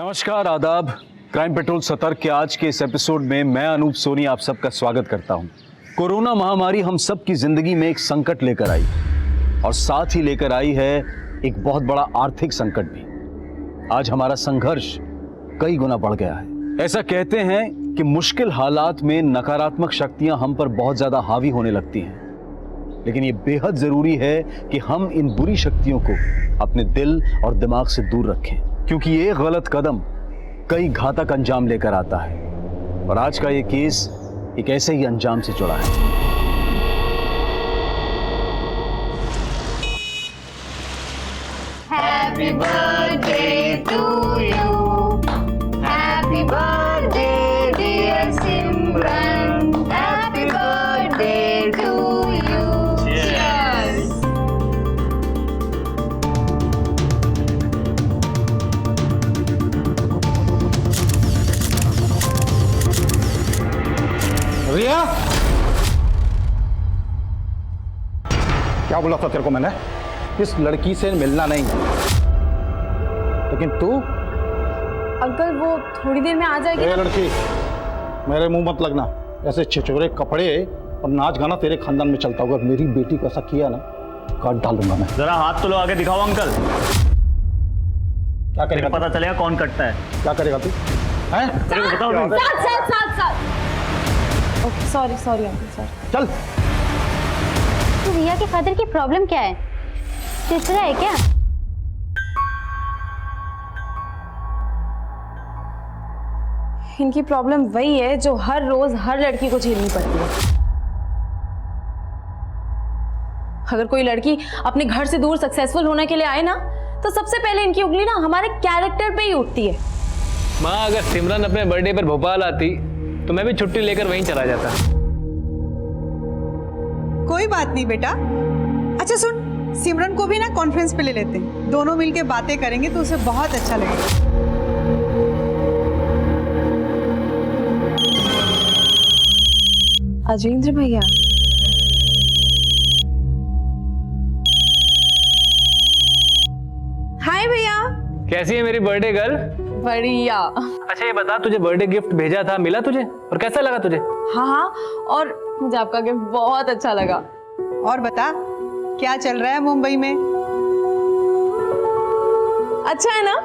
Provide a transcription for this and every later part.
नमस्कार, आदाब। Crime petrol सतर्क के आज के इस एपिसोड में मैं अनूप सोनी आप सबका स्वागत करता हूं। कोरोना महामारी हम सब की जिंदगी में एक संकट लेकर आई और साथ ही लेकर आई है एक बहुत बड़ा आर्थिक संकट भी। आज हमारा संघर्ष कई गुना बढ़ गया है। ऐसा कहते हैं कि मुश्किल हालात में नकारात्मक शक्तियां हम पर बहुत ज्यादा हावी होने लगती हैं, लेकिन ये बेहद जरूरी है कि हम इन बुरी शक्तियों को अपने दिल और दिमाग से दूर रखें, क्योंकि ये गलत कदम कई घातक अंजाम लेकर आता है। और आज का ये केस एक ऐसे ही अंजाम से जुड़ा है। Happy birthday to you. Happy birthday dear Simran. Happy birthday to you. Cheers. रिया, क्या बोला था तेरे को मैंने? इस लड़की से मिलना नहीं, लेकिन तू? अंकल वो थोड़ी देर में आ जाएगी। ए लड़की, मेरे मुंह मत लगना। ऐसे छिछोरे कपड़े और नाच गाना तेरे खानदान में चलता होगा। मेरी बेटी को ऐसा किया ना, काट डालूंगा मैं। जरा हाथ तो लो, आगे दिखाओ अंकल। क्या करेगा? पता चलेगा कौन कटता है। क्या करेगा तू? हैं? तेरे को बताओ नहीं। Okay, sorry uncle, sorry. चल। तो रिया के फादर की प्रॉब्लम क्या है? तीसरा है क्या? इनकी प्रॉब्लम वही है जो हर रोज हर लड़की को झेलनी पड़ती है। अगर कोई लड़की अपने घर से दूर सक्सेसफुल होने के लिए आए ना, तो सबसे पहले इनकी उंगली ना हमारे कैरेक्टर पे ही उठती है। माँ, अगर सिमरन अपने बर्थडे पर भोपाल आती तो मैं भी छुट्टी लेकर वहीं चला जाता। कोई बात नहीं बेटा। अच्छा सुन, सिमरन को भी ना कॉन्फ्रेंस पे ले लेते हैं, दोनों मिलके बातें करेंगे तो उसे बहुत अच्छा लगेगा। अजेंद्र भैया, हाय भैया। कैसी है मेरी बर्थडे गर्ल? बढ़िया। अच्छा ये बता, तुझे बर्थडे गिफ्ट भेजा था, मिला तुझे? और कैसा लगा तुझे? हाँ, और मुझे आपका गिफ्ट बहुत अच्छा लगा। और बता, क्या चल रहा है मुंबई में? अच्छा है ना?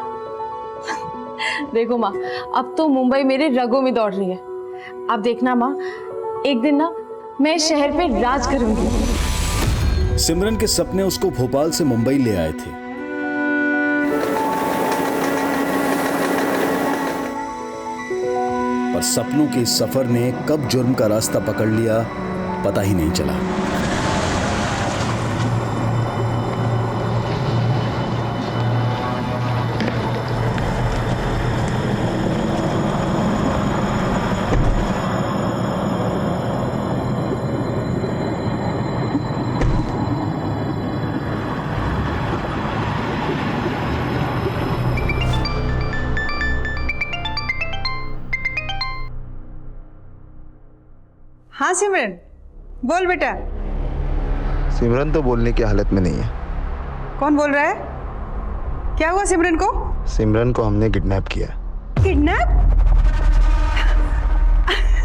देखो माँ, अब तो मुंबई मेरे रगों में दौड़ रही है। आप देखना माँ, एक दिन ना मैं शहर पे राज करूंगी। सिमरन के सपने उसको भोपाल से मुंबई ले आए थे, पर सपनों के इस सफर ने कब जुर्म का रास्ता पकड़ लिया पता ही नहीं चला। हाँ सिमरन, बोल बेटा। सिमरन तो बोलने की हालत में नहीं है। कौन बोल रहा है? क्या हुआ सिमरन को? सिमरन को हमने किडनैप किया। किडनैप?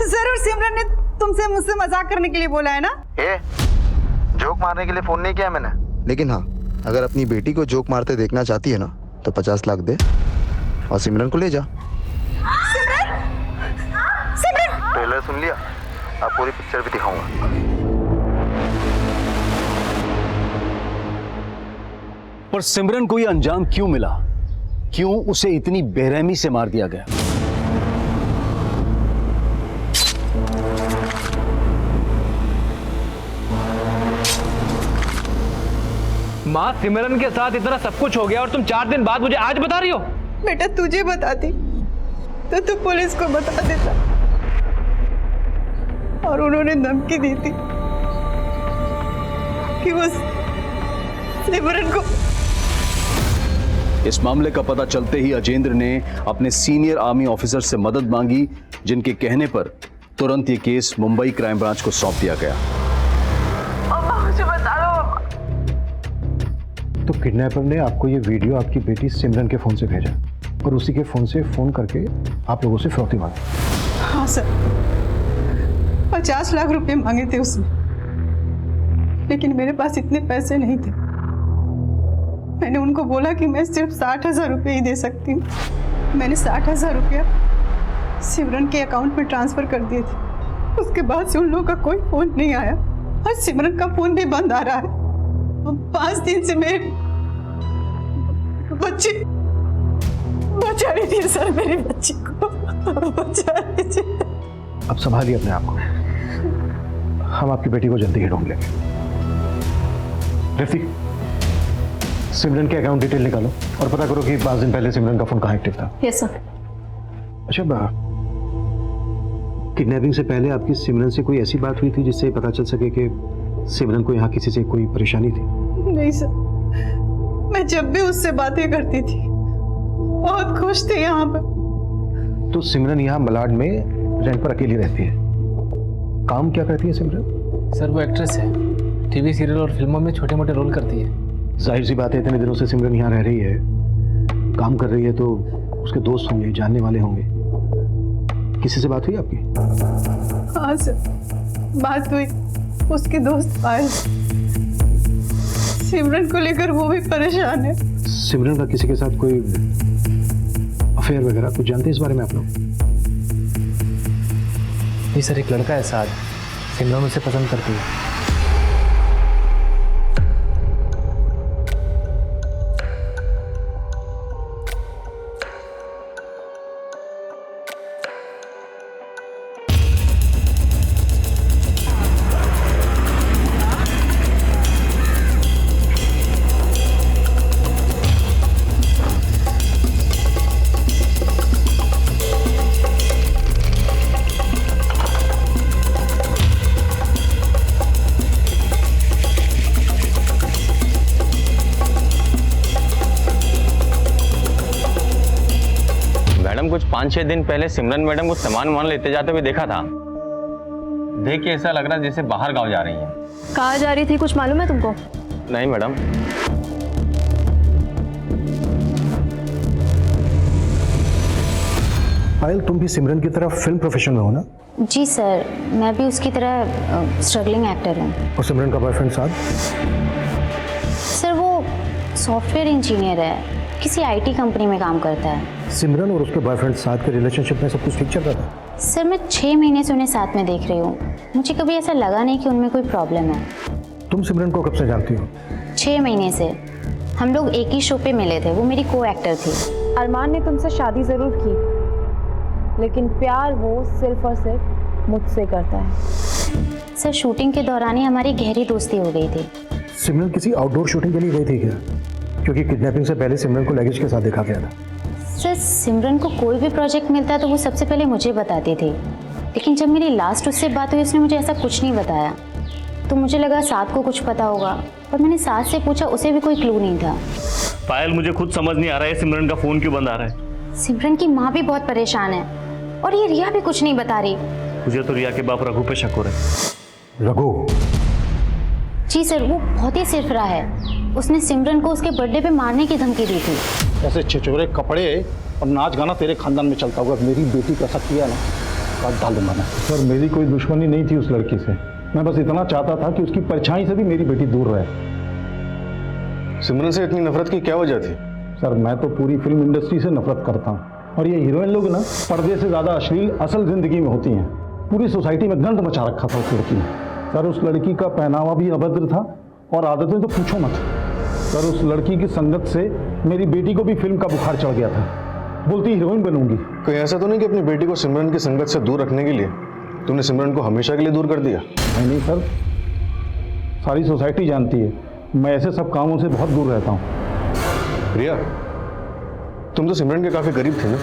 जरूर सिमरन ने तुमसे मुझसे मजाक करने के लिए बोला है ना? जोक मारने के लिए फोन नहीं किया मैंने। लेकिन हाँ, अगर अपनी बेटी को जोक मारते देखना चाहती है ना, तो 50 लाख दे और सिमरन को ले जा। सिमरन! सिमरन! ट्रेलर सुन लिया? आप पूरी पिक्चर भी दिखाऊंगा। पर सिमरन को यह अंजाम क्यों मिला? क्यों उसे इतनी बेरहमी से मार दिया गया? माँ, सिमरन के साथ इतना सब कुछ हो गया और तुम 4 दिन बाद मुझे आज बता रही हो? बेटा तुझे बताती तो तू पुलिस को बता देता, और उन्होंने धमकी दी थी कि वो सिमरन को। इस मामले का पता चलते ही अजेंद्र ने अपने सीनियर आर्मी ऑफिसर से मदद मांगी, जिनके कहने पर तुरंत ये केस मुंबई क्राइम ब्रांच को सौंप दिया गया। मुझे बता दो। तो किडनैपर ने आपको ये वीडियो आपकी बेटी सिमरन के फोन से भेजा? और उसी के फ़ोन से फ़ोन करके आप लोगों से फिरौती मांगी। हाँ सर, 50 लाख रुपए मांगे थे उसने, लेकिन मेरे पास इतने पैसे नहीं थे। मैंने उनको बोला कि मैं सिर्फ 60,000 रुपये ही दे सकती हूँ। मैंने 60,000 रुपया सिमरन के अकाउंट में ट्रांसफ़र कर दिए थे। उसके बाद से उन लोगों का कोई फ़ोन नहीं आया और सिमरन का फ़ोन भी बंद आ रहा है। 5 दिन से मेरे बच्चे बचा लीजिए सर, मेरे बच्चे को बचा लीजिए। अब संभालिए अपने आप को, हम आपकी बेटी को जल्दी ही ढूंढ लेंगे। रफीक, सिमरन के अकाउंट डिटेल निकालो और पता करो कि 5 दिन पहले सिमरन का फोन कहाँ एक्टिव था। Yes sir. अच्छा, किडनैपिंग से पहले आपकी सिमरन से कोई ऐसी बात हुई थी जिससे पता चल सके कि सिमरन को यहाँ किसी से कोई परेशानी थी? नहीं सर, मैं जब भी उससे बातें करती थी बहुत खुश थे यहाँ पर। तो सिमरन यहाँ मलाड में रेंट पर अकेली रहती है। काम क्या करती है सिमरन? सर वो एक्ट्रेस है, टीवी सीरियल और फिल्मों में छोटे मोटे रोल करती है। जाहिर सी बात है, इतने दिनों से सिमरन यहाँ रह रही है, काम कर रही है, तो उसके दोस्त होंगे, जानने वाले होंगे। किसी से बात हुई आपकी? हाँ सर, बात हुई। उसके दोस्त पायल, सिमरन को लेकर वो भी परेशान है। सिमरन का किसी के साथ कोई अफेयर वगैरह कुछ जानते हैं इस बारे में आप लोग? ये सर एक लड़का है साद, सिमरन उसे पसंद करती है। मैडम कुछ 5-6 दिन पहले सिमरन मैडम को सामान वामान लेते जाते हुए देखा था। देख के ऐसा लग रहा जैसे बाहर गांव जा रही हैं। कहाँ जा रही थी, कुछ मालूम है तुमको? नहीं मैडम। पायल, तुम भी सिमरन की तरह फिल्म प्रोफेशन में हो ना? जी सर, मैं भी उसकी तरह स्ट्रगलिंग एक्टर हूँ। और सिमरन का बॉयफ्रेंड साथ? सर वो सॉफ्टवेयर इंजीनियर है, किसी आईटी कंपनी में काम करता है। सिमरन और उसके बॉयफ्रेंड साथ के रिलेशनशिप में सब कुछ ठीक चल रहा था? सर मैं 6 महीने से उन्हें साथ में देख रही हूँ, मुझे कभी ऐसा लगा नहीं कि उनमें कोई प्रॉब्लम है। तुम सिमरन को कब से जानती हो? 6 महीने से। हम लोग एक ही शो पे मिले थे, वो मेरी को एक्टर थी। अरमान ने तुमसे शादी जरूर की, लेकिन प्यार वो सिर्फ और सिर्फ मुझसे करता है। सर शूटिंग के दौरान ही हमारी गहरी दोस्ती हो गई थी। सिमरन किसी आउटडोर शूटिंग के लिए गई थी क्या? क्योंकि किडनैपिंग से पहले सिमरन को लगेज के साथ देखा गया था। सर सिमरन को कोई भी प्रोजेक्ट मिलता तो वो सबसे पहले मुझे बताती थी, लेकिन जब मेरी लास्ट उससे बात हुई उसने मुझे ऐसा कुछ नहीं बताया। तो मुझे लगा साथ को कुछ पता होगा, पर मैंने साथ से पूछा, उसे भी कोई क्लू नहीं था। पायल, मुझे खुद समझ नहीं आ रहा है सिमरन का फोन क्यों बंद आ रहा है। सिमरन की माँ भी बहुत परेशान है और ये रिया भी कुछ नहीं बता रही। मुझे तो रिया के बाप रघु पे शक हो रहा है। रघु? जी सर, वो बहुत ही सिरफरा है। उसने सिमरन को उसके बर्थडे पे मारने की धमकी दी थी। ऐसे छिछोरे कपड़े और नाच गाना तेरे खानदान में चलता होगा। मेरी बेटी का ऐसा किया ना, काट डालूंगा मैं। सर मेरी कोई दुश्मनी नहीं थी उस लड़की से, मैं बस इतना चाहता था कि उसकी परछाई से भी मेरी बेटी दूर रहे। सिमरन से इतनी नफरत की क्या वजह थी? सर मैं तो पूरी फिल्म इंडस्ट्री से नफरत करता हूँ, और ये हीरोइन लोग ना पर्दे से ज़्यादा अश्लील असल जिंदगी में होती हैं। पूरी सोसाइटी में गंद मचा रखा था उस लड़की ने। सर उस लड़की का पहनावा भी अभद्र था और आदतें तो पूछो मत। सर उस लड़की की संगत से मेरी बेटी को भी फिल्म का बुखार चढ़ गया था, बोलती हीरोइन बनूंगी। कोई ऐसा तो नहीं कि अपनी बेटी को सिमरन की संगत से दूर रखने के लिए तुमने सिमरन को हमेशा के लिए दूर कर दिया? नहीं सर, सारी सोसाइटी जानती है मैं ऐसे सब कामों से बहुत दूर रहता हूँ। रिया, तुम तो सिमरन के काफी करीब थे ना,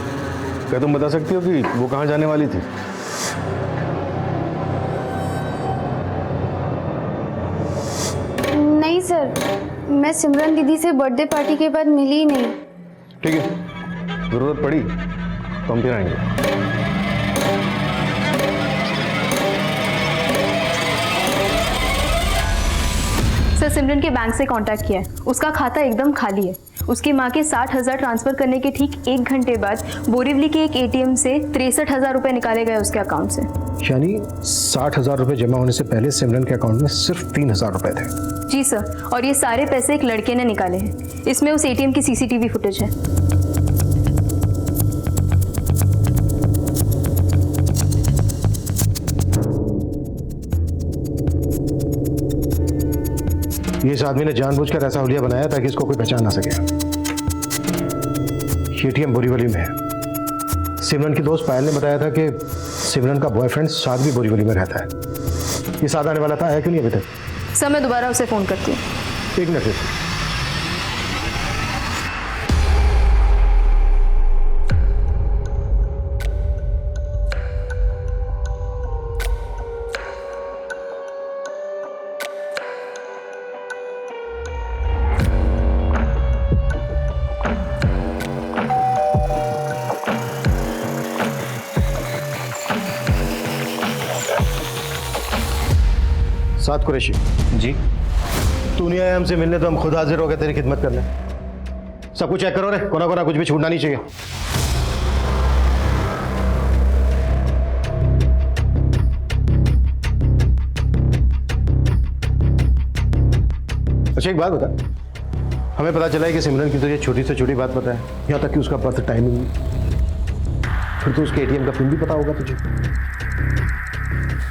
क्या तुम बता सकती हो कि वो कहाँ जाने वाली थी? नहीं सर, मैं सिमरन दीदी से बर्थडे पार्टी के बाद मिली ही नहीं। ठीक है, जरूरत पड़ी तो हम फिर आएंगे। सर सिमरन के बैंक से कांटेक्ट किया है, उसका खाता एकदम खाली है उसकी माँ के 60,000 ट्रांसफर करने के ठीक 1 घंटे बाद बोरीवली के एक एटीएम से 63,000 रुपए निकाले गए उसके अकाउंट से। यानी 60,000 रुपए जमा होने से पहले सिमरन के अकाउंट में सिर्फ 3,000 रुपए थे। जी सर, और ये सारे पैसे एक लड़के ने निकाले हैं। इसमें उस एटीएम की सीसीटीवी फुटेज है। ये इस आदमी ने जानबूझकर ऐसा हुलिया बनाया ताकि इसको कोई पहचान ना सके। एटीएम बोरीवली में है। सिमरन की दोस्त पायल ने बताया था कि सिमरन का बॉयफ्रेंड साद भी बोरीवली में रहता है। ये साद आने वाला था, आया क्यों नहीं अभी तक? सर मैं दोबारा उसे फोन करती हूँ। 1 मिनट। साद कुरैशी जी। तू नहीं आया हमसे मिलने तो हम खुद हाजिर हो गए तेरी खिदमत करने। सब कुछ चेक करो रे, कोना कोना कुछ भी छूटना नहीं चाहिए। अच्छा एक बात बता, हमें पता चला है कि सिमरन की तुझे छोटी से छोटी बात पता है, यहाँ तक कि उसका बर्थ टाइमिंग, फिर तो उसके एटीएम का पिन भी पता होगा तुझे।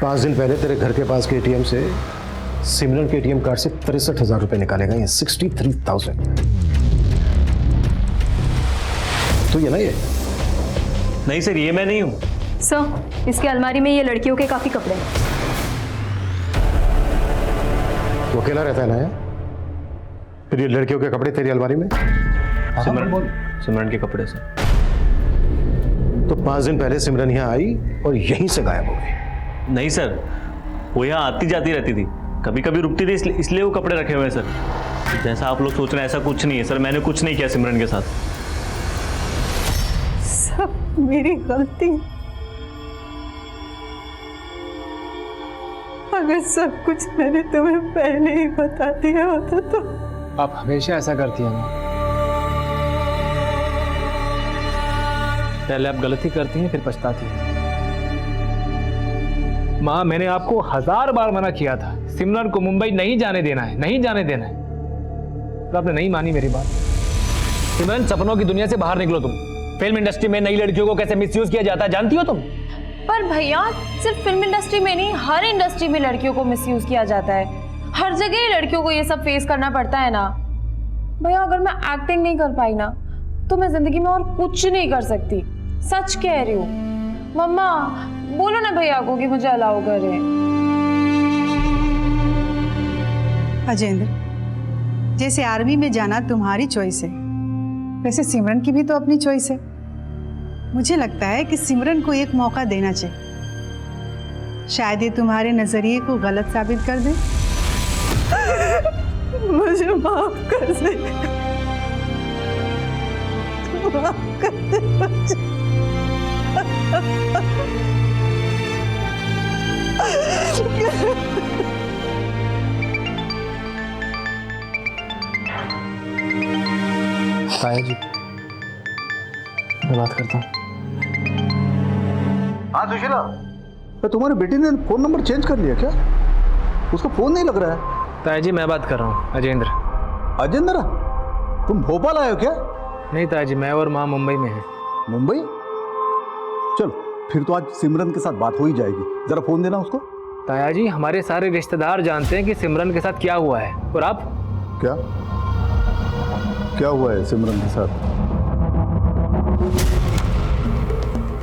5 दिन पहले तेरे घर के पास के एटीएम से सिमरन के एटीएम कार्ड से 63,000 रुपए निकाले गए हैं। 63,000। तो ये ना ये नहीं सर, ये मैं नहीं हूँ। सर इसके अलमारी में ये लड़कियों के काफी कपड़े हैं। वो अकेला रहता है ना? फिर ये लड़कियों के कपड़े तेरी अलमारी में? सिमरन के कपड़े सर। तो 5 दिन पहले सिमरन यहाँ आई और यहीं से गायब हो गई। नहीं सर, वो यहाँ आती जाती रहती थी, कभी कभी रुकती थी, इसलिए वो कपड़े रखे हुए हैं सर। जैसा आप लोग सोच रहे हैं ऐसा कुछ नहीं है सर, मैंने कुछ नहीं किया सिमरन के साथ। सब मेरी गलती। अगर सब कुछ मैंने तुम्हें पहले ही बता दिया होता तो। आप हमेशा ऐसा करती हैं ना। पहले आप गलती करती हैं फिर पछताती हैं। माँ मैंने आपको 1000 बार मना किया था, सिमरन को मुंबई नहीं जाने देना है, नहीं जाने देना है, तो आपने नहीं मानी मेरी बात। सिमरन सपनों की दुनिया से बाहर निकलो तुम। फिल्म इंडस्ट्री में नई लड़कियों को कैसे मिसयूज किया जाता है जानती हो तुम? पर भैया सिर्फ फिल्म इंडस्ट्री में नहीं, हर इंडस्ट्री में लड़कियों को मिसयूज किया जाता है। हर जगह ही लड़कियों को ये सब फेस करना पड़ता है ना। भैया अगर मैं एक्टिंग नहीं कर पाई ना तो मैं जिंदगी में और कुछ नहीं कर सकती। सच कह रही हूँ। मम्मा बोलो ना भैया को कि मुझे अलाउ करें। अजेंद्र, जैसे आर्मी में जाना तुम्हारी चॉइस है, वैसे सिमरन की भी तो अपनी चॉइस है। मुझे लगता है कि सिमरन को एक मौका देना चाहिए। शायद ये तुम्हारे नजरिए को गलत साबित कर दे। मुझे माफ कर दे, माफ कर दे मुझे। ताया जी, मैं बात करता हूँ। हाँ सुशीला, तुम्हारी बेटी ने फोन नंबर चेंज कर लिया क्या? उसका फोन नहीं लग रहा है। ताया जी मैं बात कर रहा हूँ अजेंद्र। अजेंद्र, तुम भोपाल आए हो क्या? नहीं ताया जी, मैं और माँ मुंबई में हैं। मुंबई? चलो फिर तो आज सिमरन के साथ बात हो ही जाएगी। जरा फोन देना उसको। ताया जी हमारे सारे रिश्तेदार जानते हैं कि सिमरन के साथ क्या हुआ है, और आप? क्या क्या हुआ है सिमरन के साथ?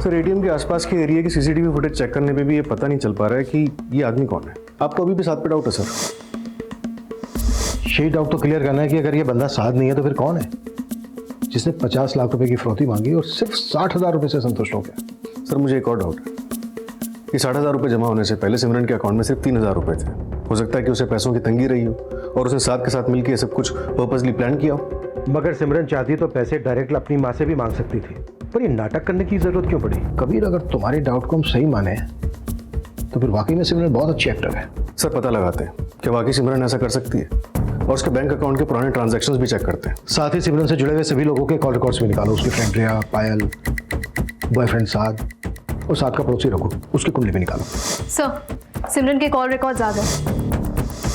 सर एटीएम के आसपास के एरिया की सीसीटीवी फुटेज चेक करने पे भी ये पता नहीं चल पा रहा है कि ये आदमी कौन है। आपको अभी भी साथ पे डाउट है सर? यही डाउट तो क्लियर करना है कि अगर ये बंदा साथ नहीं है तो फिर कौन है जिसने 50 लाख रुपए की फिरौती मांगी और सिर्फ 60,000 रुपए से संतुष्ट हो गया। सर मुझे एक और डाउट है कि 60,000 रुपए जमा होने से पहले सिमरन के अकाउंट में सिर्फ 3,000 रुपए थे। हो सकता है कि उसे पैसों की तंगी रही हो और उसने साथ के साथ मिलकर सब कुछ पर्पसली प्लान किया हो। मगर सिमरन चाहती तो पैसे डायरेक्ट अपनी माँ से भी मांग सकती थी, पर ये नाटक करने की जरूरत क्यों पड़ी? कबीर, अगर तुम्हारी डाउट को हम सही माने तो फिर वाकई में सिमरन बहुत अच्छी एक्टर है। सर पता लगाते हैं कि वाकई सिमरन ऐसा कर सकती है। और उसके बैंक अकाउंट के पुराने ट्रांजैक्शंस भी चेक करते हैं। साथ ही सिमरन से जुड़े हुए सभी लोगों के कॉल रिकॉर्ड्स भी निकालो, उसकी फ्रेंड रिया, पायल, बॉयफ्रेंड साद और साथ का पड़ोसी रघु, उसकी कुंडली भी निकालो। सर, सिमरन के कॉल रिकॉर्ड्स आ गए।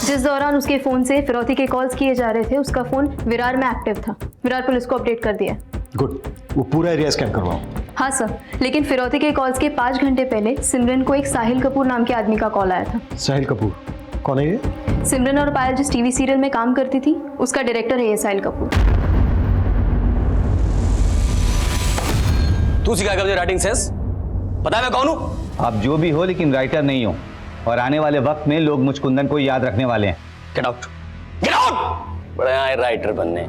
जिस दौरान उसके फ़ोन से फिरौती के कॉल्स किए जा रहे थे, उसका फ़ोन विरार में एक्टिव था। विरार पुलिस को अपडेट कर दिया। गुड, वो पूरा एरिया स्कैन करवाओ। हाँ सर, लेकिन फिरौती के कॉल्स के 5 घंटे पहले सिमरन को एक साहिल कपूर नाम के आदमी का कॉल आया था। साहिल कपूर कौन है ये? सिमरन और पायल जिस टीवी सीरियल में काम करती थी, उसका डायरेक्टर है ये साहिल कपूर। तू सिखाएगा मुझे राइटिंग सेंस? पता है मैं कौन हूँ? आप जो भी हो लेकिन राइटर नहीं हो, और आने वाले वक्त में लोग मुझ कुंदन को याद रखने वाले हैं। Get out, get out. बड़े आए राइटर बनने।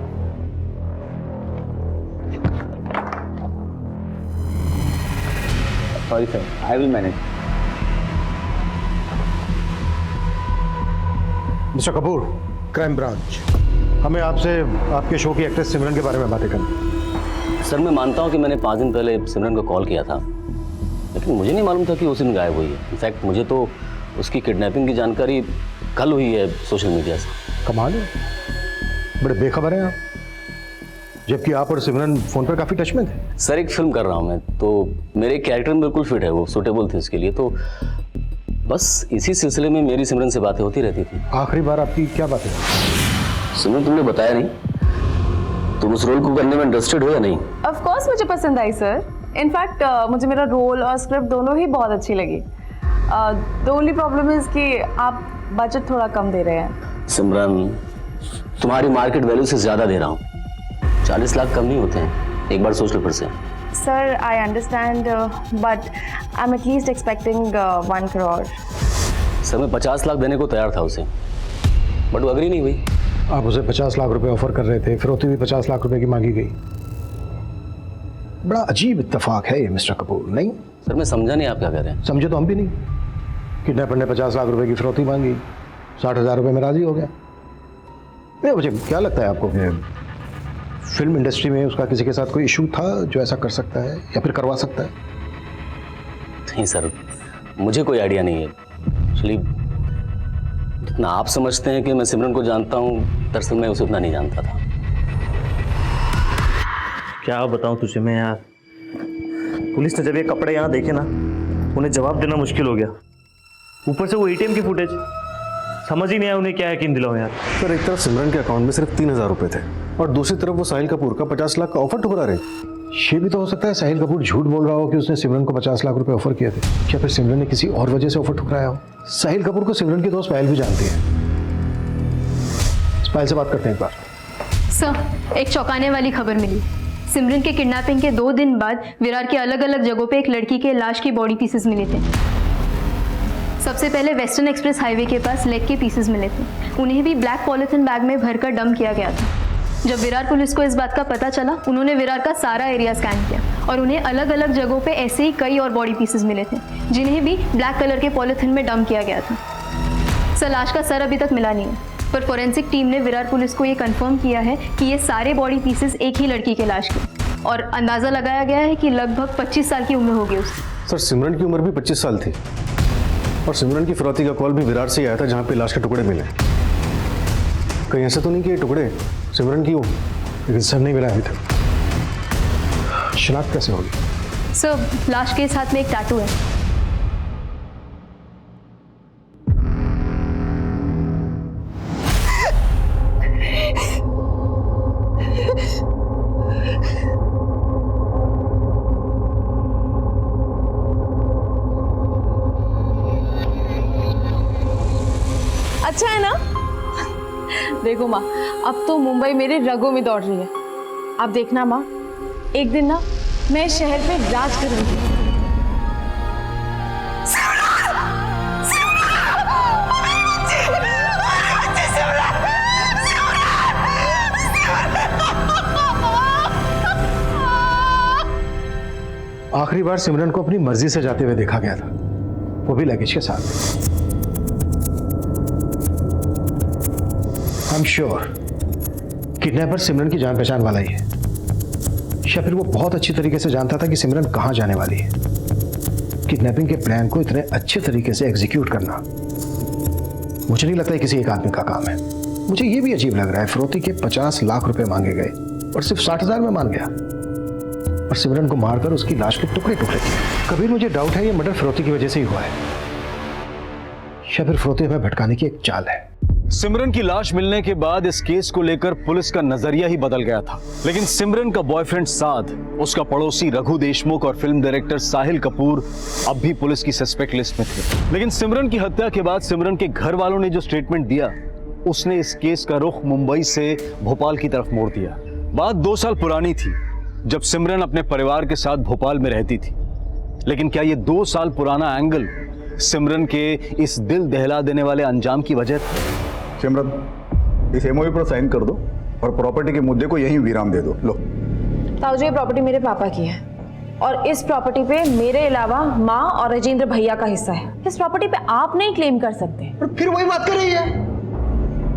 Sorry sir, I will manage. Mister Kapoor, crime branch, हमें आपसे आपके शो की एक्ट्रेस सिमरन के बारे में बातें करनी। सर मैं मानता हूँ कि मैंने 5 दिन पहले सिमरन को कॉल किया था, लेकिन मुझे नहीं मालूम था कि उस दिन गायब हुई है। इनफैक्ट मुझे तो उसकी किडनैपिंग की जानकारी कल हुई है सोशल मीडिया से। कमाल है, बड़े बेखबर हैं आप, जबकि आप और सिमरन फोन पर काफी टच में थे। सर एक फिल्म कर रहा हूँ मैं, तो मेरे कैरेक्टर में बिल्कुल फिट है, वो सूटेबल थे उसके लिए, तो बस इसी सिलसिले में मेरी सिमरन से बातें होती रहती थी। आखिरी बार आपकी क्या बात है? सिमरन तुमने बताया नहीं, तुम उस रोल को करने में इंटरेस्टेड हो या नहीं? ऑफ कोर्स मुझे पसंद आई सर। इनफैक्ट मुझे मेरा रोल और स्क्रिप्ट दोनों ही बहुत अच्छी लगी। द ओनली प्रॉब्लम इज कि आप बजट थोड़ा कम दे रहे हैं। सिमरन तुम्हारी मार्केट वैल्यू से ज्यादा दे रहा हूँ, 40 लाख कम नहीं होते हैं, एक बार सोच लो फिर से। Sir I understand but I am at least expecting 1 crore. Sir मैं 50 लाख देने को तैयार था उसे, बट वो अग्री नहीं हुई। आप उसे 50 लाख रुपए ऑफर कर रहे थे, फिरौती भी 50 लाख रुपए की मांगी गई। बड़ा अजीब इत्तेफाक है ये मिस्टर कपूर, नहीं? सर मैं समझा नहीं आप क्या कह रहे हैं। समझे तो हम भी नहीं। किडनैपर ने 50 लाख रुपए की फिरौती मांगी, 60,000 रुपए में राजी हो गया। नहीं, मुझे क्या लगता है आपको कि फिल्म इंडस्ट्री में उसका किसी के साथ कोई इशू था जो ऐसा कर सकता है या फिर करवा सकता है? नहीं सर, मुझे कोई आइडिया नहीं है। एक्चुअली जितना आप समझते हैं कि मैं सिमरन को जानता हूँ, दरअसल मैं उसे उतना नहीं जानता था। क्या बताऊं तुझे मैं यार, पुलिस ने जब ये कपड़े यहाँ देखे ना, उन्हें जवाब देना मुश्किल हो गया। ऊपर से वो एटीएम की फुटेज, समझ ही नहीं आया उन्हें क्या यकीन दिलाऊं यार। सर एक तरफ सिमरन के अकाउंट में सिर्फ 3,000 रुपए थे और दूसरी तरफ वो साहिल कपूर का 50 लाख का ऑफर ठुकरा रहे। ये भी तो हो सकता है साहिल कपूर झूठ बोल रहा हो कि उसने सिमरन को 50 लाख रुपए ऑफर किए थे। क्या फिर सिमरन ने किसी और वजह से ऑफर ठुकराया हो? साहिल कपूर को सिमरन की दोस्त पायल भी जानती है। पायल से बात करते हैं एक बार। सर, एक चौंकाने वाली खबर मिली। सिमरन के किडनैपिंग के 2 दिन बाद विरार के अलग अलग जगहों पे एक लड़की के लाश की बॉडी पीसेस मिले थे। सबसे पहले वेस्टर्न एक्सप्रेस हाईवे के पास लेग के पीसेस मिले थे। उन्हें भी ब्लैक पॉलिथीन बैग में भरकर डंप किया गया था। जब विरार पुलिस को इस बात का पता चला, उन्होंने विरार का सारा एरिया स्कैन किया और उन्हें अलग अलग जगहों पे ऐसे ही कई और बॉडी पीसेस मिले थे, जिन्हें भी ब्लैक कलर के पॉलिथीन में डंप किया गया था। सर, लाश का सर अभी तक मिला नहीं है, पर फोरेंसिक टीम ने विरार पुलिस को ये कंफर्म किया है कि ये सारे बॉडी पीसेस एक ही लड़की के लाश के, और अंदाजा लगाया गया है कि लगभग 25 साल की उम्र होगी उसकी। सर सिमरन की उम्र भी 25 साल थी और सिमरन की फिरौती का कॉल भी विरार से ही आया था, जहाँ पे लाश के टुकड़े मिले। कहीं ऐसा तो नहीं कि ये टुकड़े सिमरन की हो, लेकिन सर नहीं मिला अभी तक। शिनाख्त कैसे होगी? सर, लाश के इस हाथ में एक टैटू है। अच्छा है ना? देखो माँ, अब तो मुंबई मेरे रगों में दौड़ रही है। अब देखना माँ, एक दिन ना मैं शहर पे राज करूंगी। आखिरी बार सिमरन को अपनी मर्जी से जाते हुए देखा गया था, वो भी लगेज के साथ। आई एम श्योर किडनैपर सिमरन की जान पहचान वाला ही है, या फिर वो बहुत अच्छी तरीके से जानता था कि सिमरन कहां जाने वाली है। किडनैपिंग के प्लान को इतने अच्छे तरीके से एग्जीक्यूट करना मुझे नहीं लगता है किसी एक आदमी का काम है। मुझे ये भी अजीब लग रहा है, फिरौती के 50 लाख रुपए मांगे गए और सिर्फ 60,000 में मान गया, और सिमरन को मारकर उसकी लाश के टुकड़े टुकड़े किए। कबीर, मुझे डाउट है ये मर्डर फिरौती की वजह से ही हुआ है, या फिर फिरौती हमें भटकाने की एक चाल है। सिमरन की लाश मिलने के बाद इस केस को लेकर पुलिस का नजरिया ही बदल गया था, लेकिन सिमरन का बॉयफ्रेंड साद, उसका पड़ोसी रघु देशमुख और फिल्म डायरेक्टर साहिल कपूर अब भी पुलिस की सस्पेक्ट लिस्ट में थे। लेकिन सिमरन की हत्या के बाद सिमरन के घर वालों ने जो स्टेटमेंट दिया, उसने इस केस का रुख मुंबई से भोपाल की तरफ मोड़ दिया। बात 2 साल पुरानी थी, जब सिमरन अपने परिवार के साथ भोपाल में रहती थी। लेकिन क्या ये 2 साल पुराना एंगल सिमरन के इस दिल दहला देने वाले अंजाम की वजह था? सिमरन, इस एमओयू पर साइन कर दो और प्रॉपर्टी के मुद्दे को यहीं विराम दे दो। लो ताऊ जी, ये प्रॉपर्टी मेरे पापा की है और इस प्रॉपर्टी पे मेरे अलावा माँ और राजेंद्र भैया का हिस्सा है। इस प्रॉपर्टी पे आप नहीं क्लेम कर सकते। फिर वही बात कर रही है।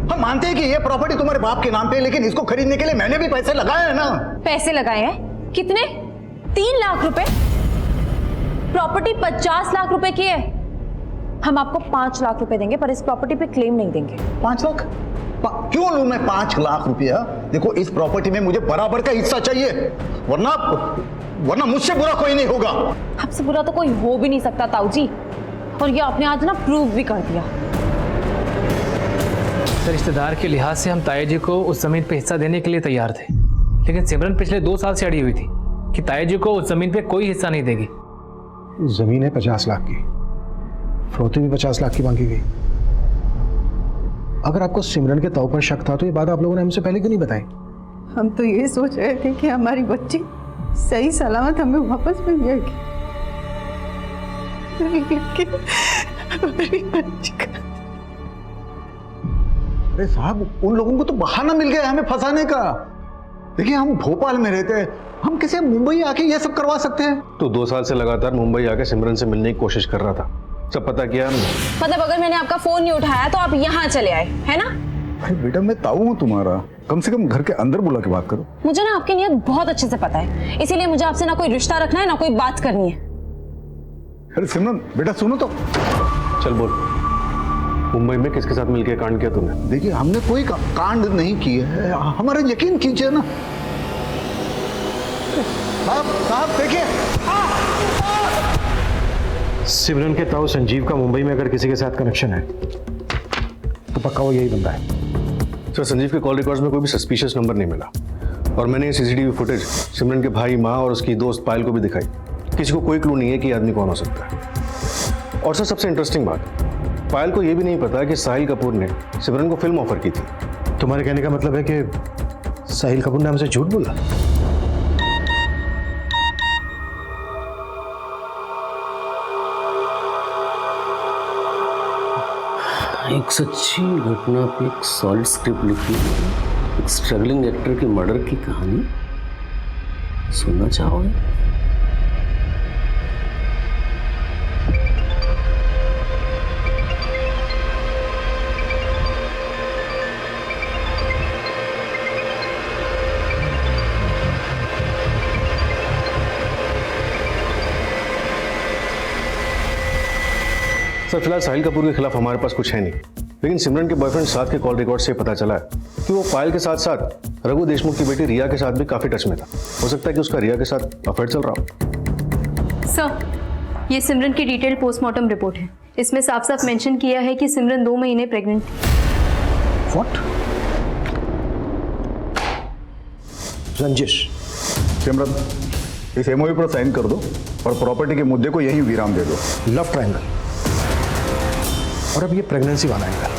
हम मानते हैं कि ये प्रॉपर्टी तुम्हारे बाप के नाम पे है, लेकिन इसको खरीदने के लिए मैंने भी पैसे लगाए हैं ना। पैसे लगाए हैं? कितने? 3 लाख रुपए। प्रॉपर्टी 50 लाख रुपए की है। हम आपको 5 लाख रुपए देंगे, पर इस प्रॉपर्टी पे क्लेम नहीं देंगे। 5 लाख? क्यों लूं मैं 5 लाख रुपया? देखो, इस प्रॉपर्टी में मुझे बराबर का हिस्सा चाहिए, वरना मुझसे बुरा कोई नहीं होगा। आपसे बुरा तो कोई हो भी नहीं सकता ताऊ जी, और ये आपने आज ना प्रूव भी कर दिया। रिश्तेदार के लिहाज से हम ताया जी को उस जमीन पे हिस्सा देने के लिए तैयार थे, लेकिन सिमरन पिछले 2 साल से अड़ी हुई थी कि ताया जी को उस जमीन पे कोई हिस्सा नहीं देगी। जमीन है 50 लाख की, फिरौती भी 50 लाख की मांगी गई। अगर आपको सिमरन के तौर पर शक था तो ये बात आप लोगों ने हमसे पहले क्यों नहीं बताई? हम तो ये सोच रहे थे कि हमारी बच्ची सही सलामत हमें वापस मिल जाएगी, लेकिन हमारी बच्ची का... अरे साहब, उन लोगों को तो बहाना मिल गया हमें फंसाने का। देखिए, हम भोपाल में रहते हैं, हम किसी मुंबई आके ये सब करवा सकते हैं? तो 2 साल से लगातार मुंबई आके सिमरन से मिलने की कोशिश कर रहा था, सब पता किया हमने। मतलब अगर मैंने आपका फोन नहीं उठाया तो आप यहाँ चले आए, है ना? भाई बेटा, मैं ताऊ हूँ तुम्हारा, कम से कम घर के अंदर बुला के बात करो। मुझे ना आपकी नीयत बहुत अच्छे से पता है, इसीलिए मुझे आपसे ना कोई रिश्ता रखना है ना कोई बात करनी है। अरे सिमरन बेटा, सुनो तो। चल बोल, मुंबई में किसके साथ मिलकर कांड किया तूने? देखिए, हमने कोई कांड नहीं किया है, हमारा यकीन कीजिए ना। साहब देखिए, सिमरन के ताऊ संजीव का मुंबई में अगर किसी के साथ कनेक्शन है तो पक्का वो यही बंदा है। सर, संजीव के कॉल रिकॉर्ड्स में कोई भी सस्पिशियस नंबर नहीं मिला, और मैंने ये सीसीटीवी फुटेज सिमरन के भाई, माँ और उसकी दोस्त पायल को भी दिखाई। किसी को कोई क्लू नहीं है कि आदमी कौन हो सकता है। और सर, सबसे इंटरेस्टिंग बात, पायल को यह भी नहीं पता कि साहिल कपूर ने सिमरन को फिल्म ऑफर की थी। तुम्हारे कहने का मतलब है कि साहिल कपूर ने हमसे झूठ बोला? एक सच्ची घटना पे एक सॉलिड स्क्रिप्ट लिखी है, एक स्ट्रगलिंग एक्टर के मर्डर की कहानी। सुनना चाहोगे? सर, फिलहाल साहिल कपूर के खिलाफ हमारे पास कुछ है नहीं, लेकिन सिमरन के बॉयफ्रेंड साथ के कॉल रिकॉर्ड से पता चला है कि वो पायल के साथ साथ रघु देशमुख की बेटी रिया के साथ भी काफी टच में था। हो सकता है कि उसका रिया के साथ अफेयर चल रहा हो। सर, ये सिमरन की डिटेल पोस्टमार्टम रिपोर्ट है। इसमें साफ साफ मेंशन किया है कि सिमरन 2 महीने प्रेग्नेंट थी। व्हाट? रंजिश, सिमरन, इस एमओयू पर साइन कर दो और प्रॉपर्टी के मुद्दे को यहीं विराम दे दो। लव ट्रायंगल, और अब ये प्रेगनेंसी वाला एंगल।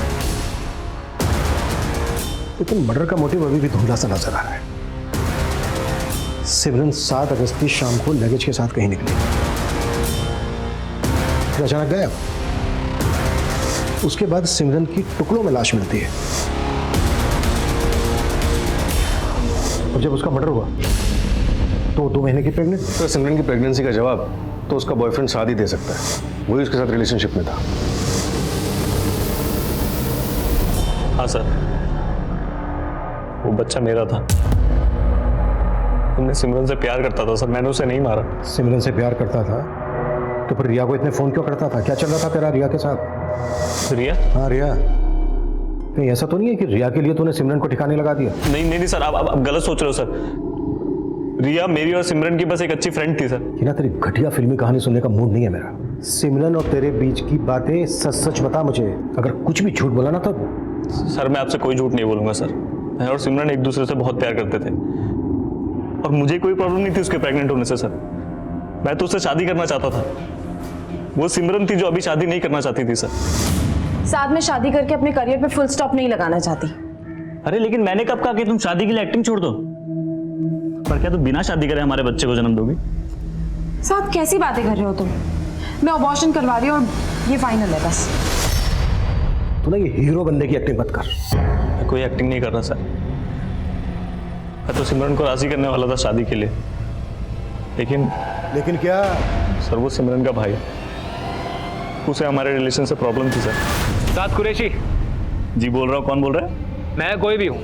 लेकिन मर्डर का मोटिव अभी भी धुंधला सा नजर आ रहा है। सिमरन 7 अगस्त की शाम को लगेज के साथ कहीं निकली, फिर अचानक गायब। उसके बाद सिमरन की टुकड़ों में लाश मिलती है, और जब उसका मर्डर हुआ तो 2 महीने की प्रेग्नेंट। सर, सिमरन की प्रेगनेंसी का जवाब तो उसका बॉयफ्रेंड साथ ही दे सकता है, वही उसके साथ रिलेशनशिप में था। हाँ सर, वो बच्चा मेरा था। मैं सिमरन से प्यार करता था सर, मैंने उसे नहीं मारा। सिमरन से प्यार करता था तो फिर रिया को इतने फोन क्यों करता था? क्या चल रहा था तेरा रिया के साथ? रिया? हाँ, रिया। कहीं ऐसा तो नहीं है कि रिया के लिए तूने सिमरन को ठिकाने लगा दिया? नहीं नहीं सर, आप गलत सोच रहे हो सर। रिया मेरी और सिमरन की बस एक अच्छी फ्रेंड थी सर। कि ना तेरी घटिया फिल्मी कहानी सुनने का मूड नहीं है मेरा। सिमरन और तेरे बीच की बातें सच सच बता मुझे। अगर कुछ भी झूठ बोला ना तो सर मैं आपसे कोई झूठ नहीं बोलूंगा सर। मैं और सिमरन एक दूसरे से बहुत प्यार करते थे और मुझे कोई प्रॉब्लम नहीं थी उसके प्रेग्नेंट होने से सर। मैं तो उससे शादी करना चाहता था। वो सिमरन थी जो अभी शादी नहीं करना चाहती थी सर। साथ में शादी करके अपने करियर पे फुल स्टॉप नहीं लगाना चाहती। अरे लेकिन मैंने कब कहा कि तुम शादी के लिए एक्टिंग छोड़ दो? पर क्या तुम बिना शादी करे हमारे बच्चे को जन्म दोगी? साथ कैसी बातें कर रहे हो तुम? मैं अबॉर्शन करवा रही हूँ और ये फाइनल है बस। तू ना ये हीरो बनने की एक्टिंग मत कर। मैं कोई एक्टिंग नहीं कर रहा सर। मैं तो सिमरन को राजी करने वाला था शादी के लिए, लेकिन क्या? सर वो सिमरन का भाई, उसे हमारे रिलेशन से प्रॉब्लम थी सर। साथ कुरैशी जी बोल रहा हूँ। कौन बोल रहा है? मैं कोई भी हूँ,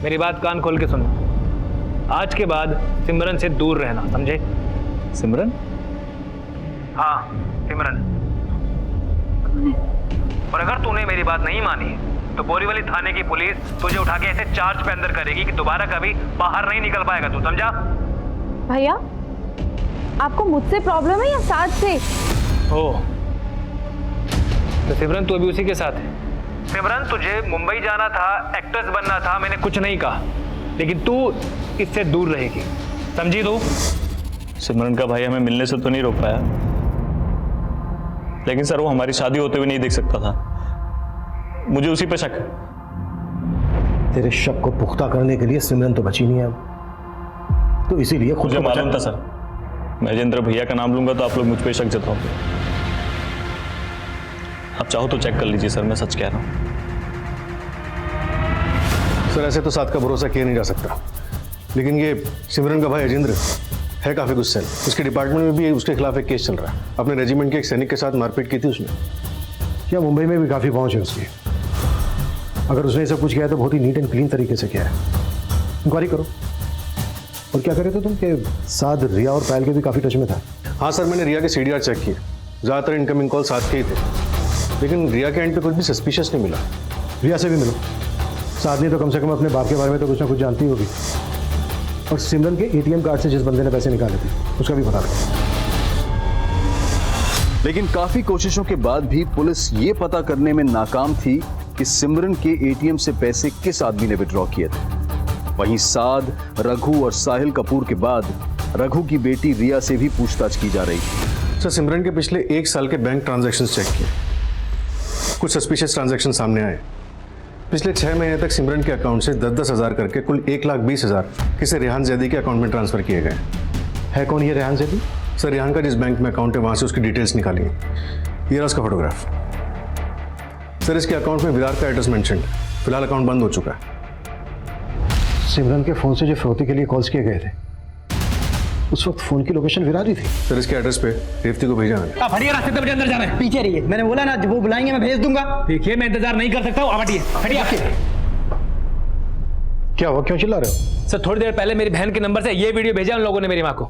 मेरी बात कान खोल के सुनो। आज के बाद सिमरन से दूर रहना, समझे? सिमरन? हाँ सिमरन। और अगर तूने मेरी बात नहीं मानी तो बोरीवली थाने की पुलिस तुझे उठा के ऐसे चार्ज पे अंदर करेगी कि दोबारा कभी बाहर नहीं निकल पाएगा तू, समझा? भैया आपको मुझसे प्रॉब्लम है या साथ से? ओ तो सिमरन तू अभी उसी के साथ है। सिमरन तुझे मुंबई जाना था, एक्ट्रेस बनना था, मैंने कुछ नहीं कहा, लेकिन तू इससे दूर रहेगी, समझी तू? सिमरन का भाई हमें मिलने से तो नहीं रोक पाया, लेकिन सर वो हमारी शादी होते हुए नहीं देख सकता था। मुझे उसी पे शक है। तेरे शक को पुख्ता करने के लिए सिमरन तो बची नहीं है अब, तो इसीलिए खुद मुझे को मालूम था सर। मैं महेंद्र भैया का नाम लूंगा तो आप लोग मुझ पे शक जताओगे। आप चाहो तो चेक कर लीजिए सर, मैं सच कह रहा हूँ। सर ऐसे तो साथ का भरोसा किया नहीं जा सकता, लेकिन ये सिमरन का भाई अजेंद्र है काफ़ी गुस्से। उसके डिपार्टमेंट में भी उसके खिलाफ एक केस चल रहा है। अपने रेजिमेंट के एक सैनिक के साथ मारपीट की थी उसने। क्या मुंबई में भी काफ़ी पहुंच है उसकी। अगर उसने सब कुछ किया है तो बहुत ही नीट एंड क्लीन तरीके से किया है। इंक्वायरी करो। और क्या करे थे तुम के साथ रिया और पायल के भी काफ़ी टच में था? हाँ सर, मैंने रिया के CDR चेक किए, ज़्यादातर इनकमिंग कॉल साथ के ही थे, लेकिन रिया के एंड पे कुछ भी सस्पिशियस नहीं मिला। रिया से भी मिलो। साथ नहीं तो कम से कम अपने बाप के बारे में तो कुछ ना कुछ जानती होगी। और सिमरन के ATM कार्ड से जिस बंदे ने पैसे निकाले थे उसका भी पता करो। लेकिन काफी कोशिशों के बाद भी पुलिस ये पता करने में नाकाम थी कि सिमरन के ATM से पैसे किस आदमी ने विड्रॉ किए थे। वहीं साद, रघु और साहिल कपूर के बाद रघु की बेटी रिया से भी पूछताछ की जा रही थी। सर सिमरन के पिछले 1 साल के बैंक ट्रांजैक्शंस चेक किए, कुछ सस्पिशियस ट्रांजैक्शन सामने आए। पिछले 6 महीने तक सिमरन के अकाउंट से 10-10 हज़ार करके कुल 1,20,000 किसी रेहान जैदी के अकाउंट में ट्रांसफर किए गए। है कौन ये रेहान जैदी? सर रेहान का जिस बैंक में अकाउंट है वहाँ से उसकी डिटेल्स निकाली। ये रहा उसका फोटोग्राफ। सर इसके अकाउंट में विरार का एड्रेस मेंशन है। फिलहाल अकाउंट बंद हो चुका है। सिमरन के फ़ोन से जो फिरौती के लिए कॉल्स किए गए थे उस वक्त फ़ोन की लोकेशन विरार ही थी। सर इसके एड्रेस पे रेवती को भेजा मैंने। आप हटिए, रास्ते पे मुझे अंदर जाना है। पीछे रहिए, मैंने बोला ना वो बुलाएंगे मैं भेज दूंगा। देखिए मैं इंतजार नहीं कर सकता हूँ, आप हटिए हटिए। क्या हुआ, क्यों चिल्ला रहे हो? सर थोड़ी देर पहले मेरी बहन के नंबर से ये वीडियो भेजा उन लोगों ने मेरी माँ को।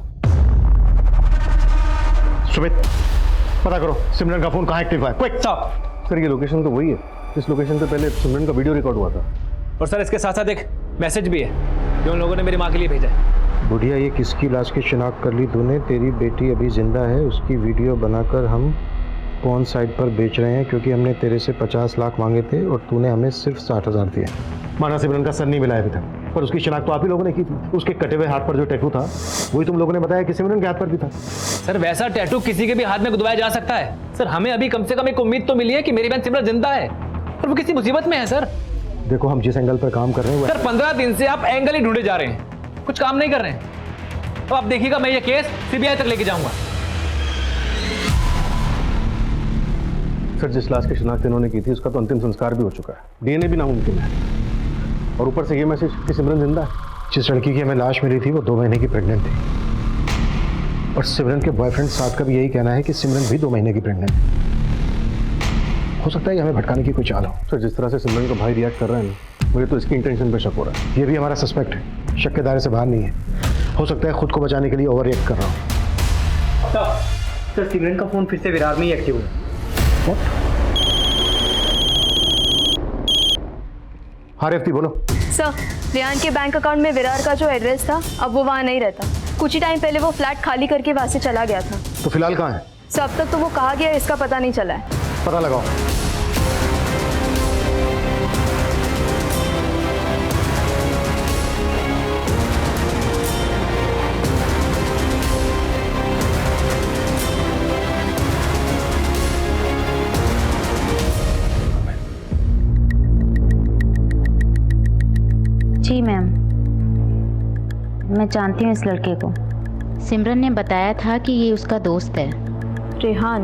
सुमित पता करो सिमरन का फोन कहाँ एक्टिव है, क्विक। सर ये लोकेशन तो वही है जिस लोकेशन से पहले सिमरन का वीडियो रिकॉर्ड हुआ था। और सर इसके साथ साथ एक मैसेज भी है जो उन लोगों ने मेरी माँ के लिए भेजा है। बुढ़िया ये किसकी लाश की शिनाख्त कर ली तूने? तेरी बेटी अभी जिंदा है, उसकी वीडियो बनाकर हम कौन साइट पर बेच रहे हैं, क्योंकि हमने तेरे से 50 लाख मांगे थे और तूने हमें सिर्फ 60,000 दिए। माना सिमरन का सर नहीं मिला अभी तक, पर उसकी शिनाख्त तो आप ही लोगों ने की थी। उसके कटे हुए हाथ पर जो टैटू था वही तुम लोगों ने बताया कि सिमरन के हाथ पर भी था। सर वैसा टैटू किसी के भी हाथ में गुदवाया जा सकता है। सर हमें अभी कम से कम एक उम्मीद तो मिली है कि मेरी बहन सिमरन जिंदा है और वो किसी मुसीबत में है। सर देखो हम जिस एंगल पर काम कर रहे हैं सर 15 दिन से आप एंगल ही ढूंढे जा रहे हैं, कुछ काम नहीं कर रहे हैं। तो आप देखिएगा मैं ये केस CBI तक लेके जाऊंगा। सर जिस लाश की शिनाख्त इन्होंने की थी उसका तो अंतिम संस्कार भी हो चुका है, DNA भी नामुमकिन है, और ऊपर से ये मैसेज कि सिमरन जिंदा है। जिस लड़की की हमें लाश मिली थी वो 2 महीने की प्रेग्नेंट थी, और सिमरन के बॉयफ्रेंड साथ का भी यही कहना है कि सिमरन भी 2 महीने की प्रेग्नेंट है। हो सकता है कि हमें भटकाने की कोई चाल हो। सर जिस तरह से सिमरन का भाई रिएक्ट कर रहा है ना, मुझे तो इसकी इंटेंशन पे शक हो रहा है। ये भी हमारा सस्पेक्ट है, शक के दायरे से बाहर नहीं है। हो सकता है खुद को बचाने के लिए ओवर रिएक्ट कर रहा हूँ। सर सिमरन का फोन फिर से विरार में ही एक्टिव है। हाँ रेवती बोलो। सर, रेहान के बैंक अकाउंट में विरार का जो एड्रेस था अब वो वहाँ नहीं रहता। कुछ ही टाइम पहले वो फ्लैट खाली करके वहाँ से चला गया था। तो फिलहाल कहाँ है? सर, अब तक तो वो कहाँ गया इसका पता नहीं चला है। पता लगाओ। जी मैम, मैं जानती हूँ इस लड़के को। सिमरन ने बताया था कि ये उसका दोस्त है। रेहान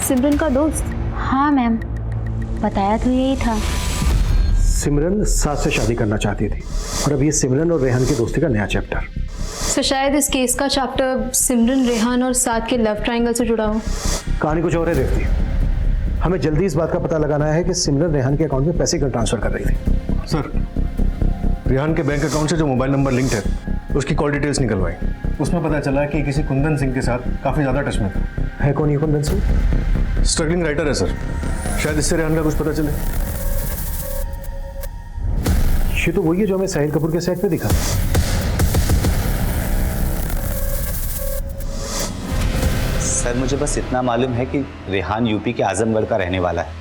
सिमरन का दोस्त? हाँ मैम, बताया तो यही था। सिमरन साथ से शादी करना चाहती थी और अब ये सिमरन और रेहान की दोस्ती का नया चैप्टर। सर, शायद इस केस का चैप्टर सिमरन, रेहान और साथ के लव ट्रायंगल से जुड़ा हो। कहानी कुछ और है रेवती। हमें जल्दी इस बात का पता लगाना है कि सिमरन रेहान के अकाउंट में पैसे क्यों ट्रांसफर कर रही थी। सर, रेहान के बैंक अकाउंट से जो मोबाइल नंबर लिंक्ड है उसकी कॉल डिटेल्स निकलवाई। उसमें पता चला कि किसी कुंदन सिंह के साथ काफ़ी ज़्यादा टच में था। है कौन ये कुंदन सिंह? स्ट्रगलिंग राइटर है सर, शायद इससे रेहान का कुछ पता चले। ये तो वही है जो हमें साहिल कपूर के सेट पे दिखा। सर, मुझे बस इतना मालूम है कि रेहान यूपी के आजमगढ़ का रहने वाला है,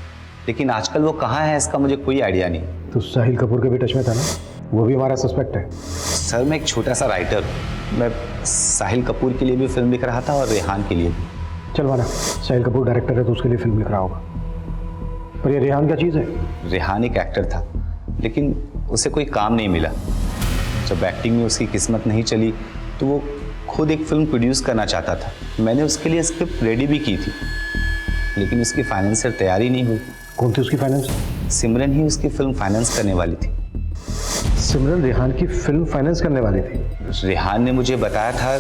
लेकिन आजकल वो कहाँ है इसका मुझे कोई आइडिया नहीं। तो साहिल कपूर के भी टच में था ना, वो भी हमारा सस्पेक्ट है। सर, मैं एक छोटा सा राइटर हूँ। मैं साहिल कपूर के लिए भी फिल्म लिख रहा था और रेहान के लिए भी। चल माना, साहिल कपूर डायरेक्टर है तो उसके लिए फिल्म लिख रहा होगा, पर ये रेहान क्या चीज़ है? रेहान एक एक्टर था, लेकिन उसे कोई काम नहीं मिला। जब एक्टिंग में उसकी किस्मत नहीं चली तो वो खुद एक फिल्म प्रोड्यूस करना चाहता था। मैंने उसके लिए स्क्रिप्ट रेडी भी की थी, लेकिन उसकी फाइनेंसर तैयारी नहीं हुई। कौन थी उसकी फाइनेंस? सिमरन ही उसकी फिल्म फाइनेंस करने वाली थी। सिमरन रेहान की फिल्म फाइनेंस करने वाली थी? रेहान ने मुझे बताया था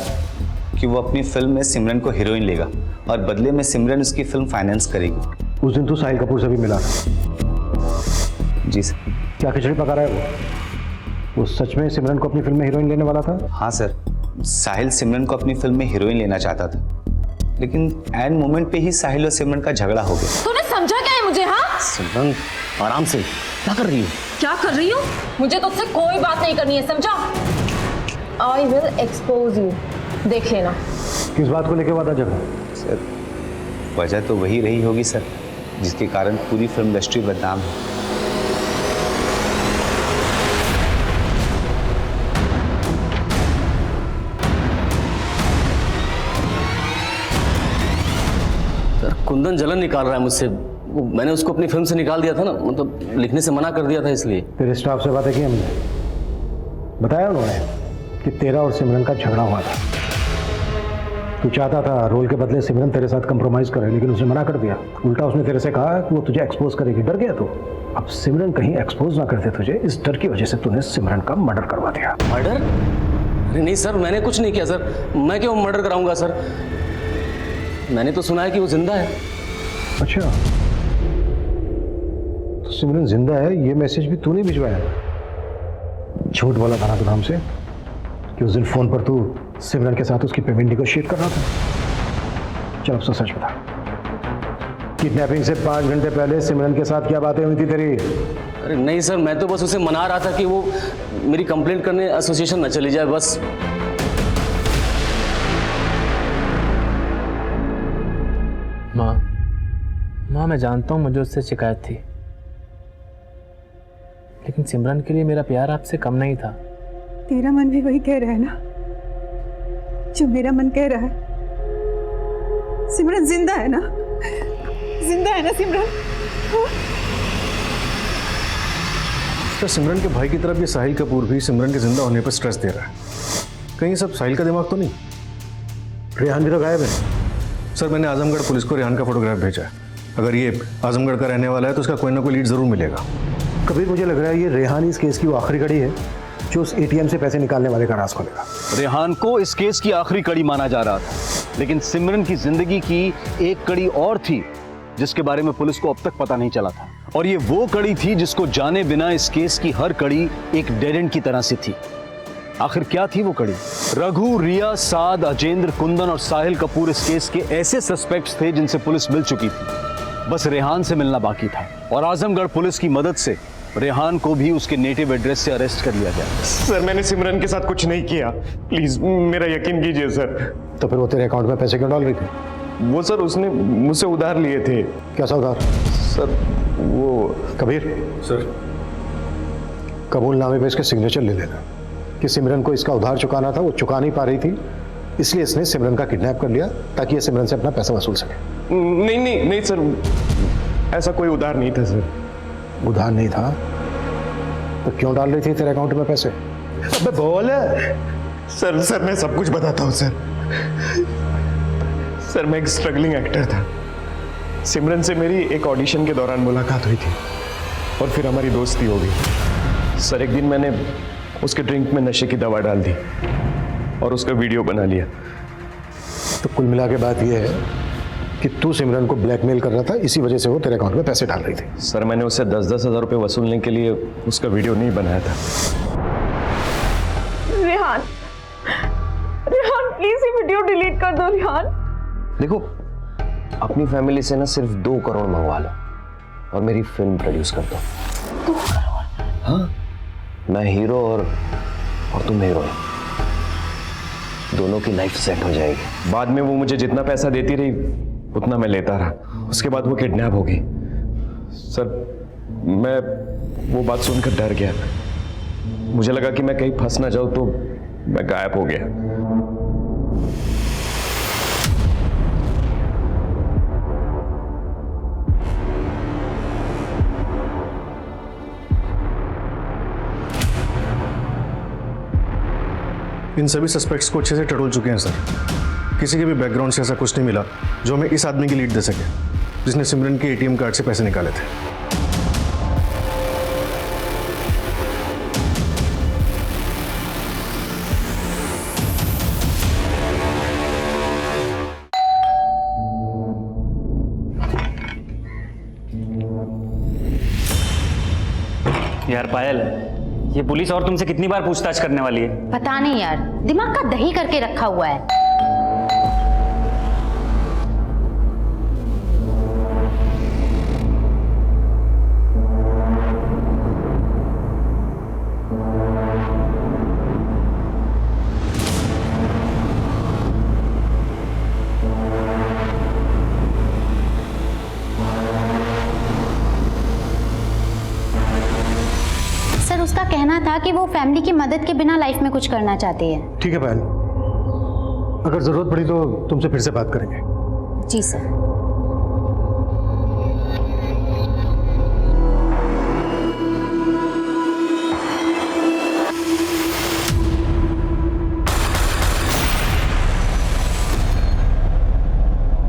कि वो अपनी फिल्म में सिमरन को हीरोइन लेगा और बदले में सिमरन उसकी फिल्म फाइनेंस करेगी। उस दिन तो साहिल कपूर से भी मिला था। जी सर। क्या खिचड़ी पका रहा है वो सच में सिमरन को अपनी फिल्म में हीरोइन लेने वाला था? हाँ सर, साहिल सिमरन को अपनी फिल्म में हीरोइन लेना चाहता था, लेकिन एंड मोमेंट पे ही साहिल और सिमरन का झगड़ा हो गया। तूने समझा क्या है मुझे? हाँ, सिमरन आराम से, क्या कर रही हो? क्या कर रही हूँ? मुझे तुझसे कोई बात नहीं करनी है, समझा? आई विल एक्सपोज यू, देख लेना। किस बात को लेकर वादा झगड़ा? सर, वजह तो वही रही होगी सर, जिसके कारण पूरी फिल्म इंडस्ट्री बदनाम है। कुंदन जलन निकाल रहा है मुझसे। मैंने उसको अपनी फिल्म से निकाल दिया था ना, मतलब लिखने से मना कर दिया था इसलिए। तेरे स्टाफ से बातें की हमने, बताया उन्होंने कि तेरा और सिमरन का झगड़ा हुआ था। तू चाहता था रोल के बदले सिमरन तेरे साथ कंप्रोमाइज करे, लेकिन उसने मना कर दिया। उल्टा उसने तेरे से कहा कि वो तुझे एक्सपोज करेगी। डर गया तू। अब सिमरन कहीं एक्सपोज ना कर दे तुझे, इस डर की वजह से तूने सिमरन का मर्डर करवा दिया। मर्डर? अरे नहीं सर, मैंने कुछ नहीं किया सर। मैं क्यों मर्डर कराऊंगा सर? मैंने तो सुना है कि वो जिंदा है। अच्छा, तो सिमरन जिंदा है, ये मैसेज भी तूने भिजवाया? झूठ बोला था ना तूने हमसे कि उस दिन फोन पर तू सिमरन के साथ उसकी पेमेंट निगोशिएट कर रहा था। चल अब तो सच बता, किडनैपिंग से 5 घंटे पहले सिमरन के साथ क्या बातें हुई थी तेरी? अरे नहीं सर, मैं तो बस उसे मना रहा था कि वो मेरी कंप्लेंट करने एसोसिएशन न चली जाए, बस। माँ, मैं जानता हूँ मुझे उससे शिकायत थी, लेकिन सिमरन के लिए मेरा प्यार आपसे कम नहीं था। तेरा मन भी वही कह रहा है ना जो मेरा मन कह रहा है। सिमरन जिंदा है ना? जिंदा है ना सिमरन? तो सिमरन के भाई की तरफ ये साहिल कपूर भी सिमरन के जिंदा होने पर स्ट्रेस दे रहा है। कहीं सब साहिल का दिमाग तो नहीं? रेहान भी तो गायब है। सर, मैंने आजमगढ़ पुलिस को रेहान का फोटोग्राफ भेजा है। अगर ये आजमगढ़ का रहने वाला है तो उसका कोई ना कोई लीड जरूर मिलेगा। कबीर, मुझे लग रहा है ये रेहान इस केस की वो आखिरी कड़ी है जो उस एटीएम से पैसे निकालने वाले का राज खोलेगा। रेहान को इस केस की आखिरी कड़ी माना जा रहा था, लेकिन सिमरन की जिंदगी की एक कड़ी और थी जिसके बारे में पुलिस को अब तक पता नहीं चला था, और ये वो कड़ी थी जिसको जाने बिना इस केस की हर कड़ी एक डेड एंड की तरह से थी। आखिर क्या थी वो कड़ी? रघु, रिया, साद, अजेंद्र, कुंदन और साहिल कपूर इस केस के ऐसे सस्पेक्ट्स थे जिनसे पुलिस मिल चुकी थी। बस रेहान से मिलना बाकी था, और आजमगढ़ पुलिस की मदद से रेहान को भी उसके नेटिव एड्रेस से अरेस्ट कर लिया गया। सर मैंने सिमरन के साथ कुछ नहीं किया, प्लीज मेरा यकीन कीजिए सर। तो फिर वो तेरे अकाउंट में पैसे क्यों डाल रही थी? वो सर उसने मुझसे उधार लिए थे। कैसा उधार? सर वो कबीर सर कबूलनामे पे इसके सिग्नेचर ले लेना कि सिमरन को इसका उधार चुकाना था, वो चुका नहीं पा रही थी, इसलिए इसने सिमरन का किडनैप कर लिया ताकि ये सिमरन से अपना पैसा वसूल सके। नहीं नहीं नहीं सर, ऐसा कोई उधार नहीं था सर। उधार नहीं था तो क्यों डाल रही थी तेरे अकाउंट में पैसे? अबे बोल। सर मैं सब कुछ बताता हूँ सर। सर मैं एक स्ट्रगलिंग एक्टर था। सिमरन से मेरी एक ऑडिशन के दौरान मुलाकात हुई थी और फिर हमारी दोस्ती हो गई। सर एक दिन मैंने उसके ड्रिंक में नशे की दवा डाल दी और उसका वीडियो बना लिया। तो कुल मिला के बात यह है कि तू सिमरन को ब्लैकमेल कर रहा था, इसी वजह से वो तेरे अकाउंट में पैसे डाल रही थी। सर मैंने उससे 10-10 हज़ार रुपये वसूलने के लिए उसका वीडियो नहीं बनाया था। रेहान, रेहान प्लीज ये वीडियो डिलीट कर दो रेहान। देखो अपनी फैमिली से ना सिर्फ 2 करोड़ मंगवा लो और मेरी फिल्म प्रोड्यूस कर दो। 2 करोड़? हाँ, मैं हीरो और तुम हीरोइन, दोनों की लाइफ सेट हो जाएगी। बाद में वो मुझे जितना पैसा देती रही उतना मैं लेता रहा। उसके बाद वो किडनैप हो गई। सर मैं वो बात सुनकर डर गया। मुझे लगा कि मैं कहीं फंस ना जाऊं तो मैं गायब हो गया। इन सभी सस्पेक्ट्स को अच्छे से टटोल चुके हैं सर। किसी के भी बैकग्राउंड से ऐसा कुछ नहीं मिला जो हमें इस आदमी की लीड दे सके जिसने सिमरन के एटीएम कार्ड से पैसे निकाले थे। यार पायल, ये पुलिस और तुमसे कितनी बार पूछताछ करने वाली है? पता नहीं यार, दिमाग का दही करके रखा हुआ है। उसका कहना था कि वो फैमिली की मदद के बिना लाइफ में कुछ करना चाहती है। ठीक है पायल, अगर जरूरत पड़ी तो तुमसे फिर से बात करेंगे। जी सर।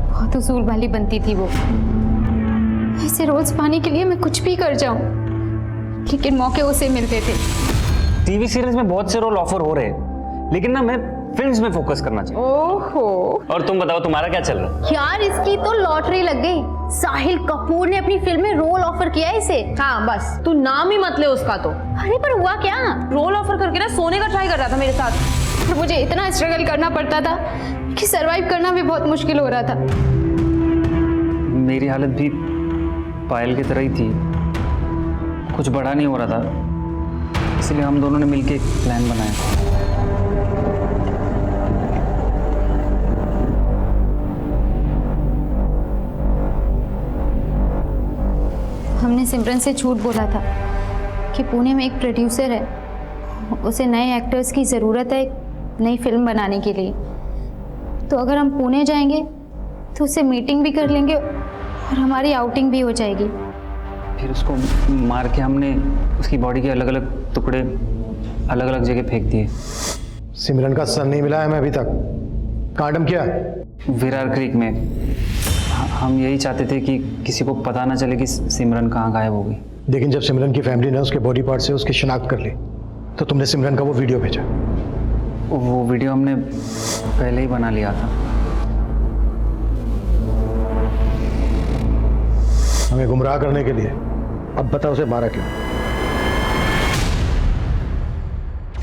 बहुत उसूल वाली बनती थी वो। ऐसे रोज पाने के लिए मैं कुछ भी कर जाऊं, लेकिन मौके उसे मिलते थे। टीवी सीरीज में बहुत से रोल ऑफर हो रहे हैं, लेकिन ना मैं फिल्म्स में फोकस करना चाहता हूं। ओहो। और तुम बताओ तुम्हारा क्या चल रहा है? यार इसकी तो लॉटरी लग गई। साहिल कपूर ने अपनी फिल्म में रोल ऑफर किया है इसे। हाँ बस तू नाम ही मत ले उसका तो। अरे पर हुआ क्या? रोल ऑफर करके ना सोने का ट्राई कर रहा था मेरे साथ। और मुझे इतना स्ट्रगल करना पड़ता था कि सरवाइव करना भी बहुत मुश्किल हो रहा था। मेरी हालत भी पायल की तरह ही थी, कुछ बड़ा नहीं हो रहा था, इसलिए हम दोनों ने मिलकर एक प्लान बनाया। हमने सिमरन से झूठ बोला था कि पुणे में एक प्रोड्यूसर है, उसे नए एक्टर्स की ज़रूरत है एक नई फिल्म बनाने के लिए। तो अगर हम पुणे जाएंगे तो उससे मीटिंग भी कर लेंगे और हमारी आउटिंग भी हो जाएगी। फिर उसको मार के हमने उसकी बॉडी के अलग अलग टुकड़े अलग अलग जगह फेंक दिए। सिमरन का सर नहीं मिला है मैं अभी तक। कांडम क्या? विरार क्रीक में। हम यही चाहते थे कि किसी को पता ना चले कि सिमरन कहाँ गायब हो गई। लेकिन जब सिमरन की फैमिली ने उसके बॉडी पार्ट से उसकी शिनाख्त कर ली तो तुमने सिमरन का वो वीडियो भेजा। वो वीडियो हमने पहले ही बना लिया था। हमें गुमराह करने के लिए। अब बता उसे मारा क्यों?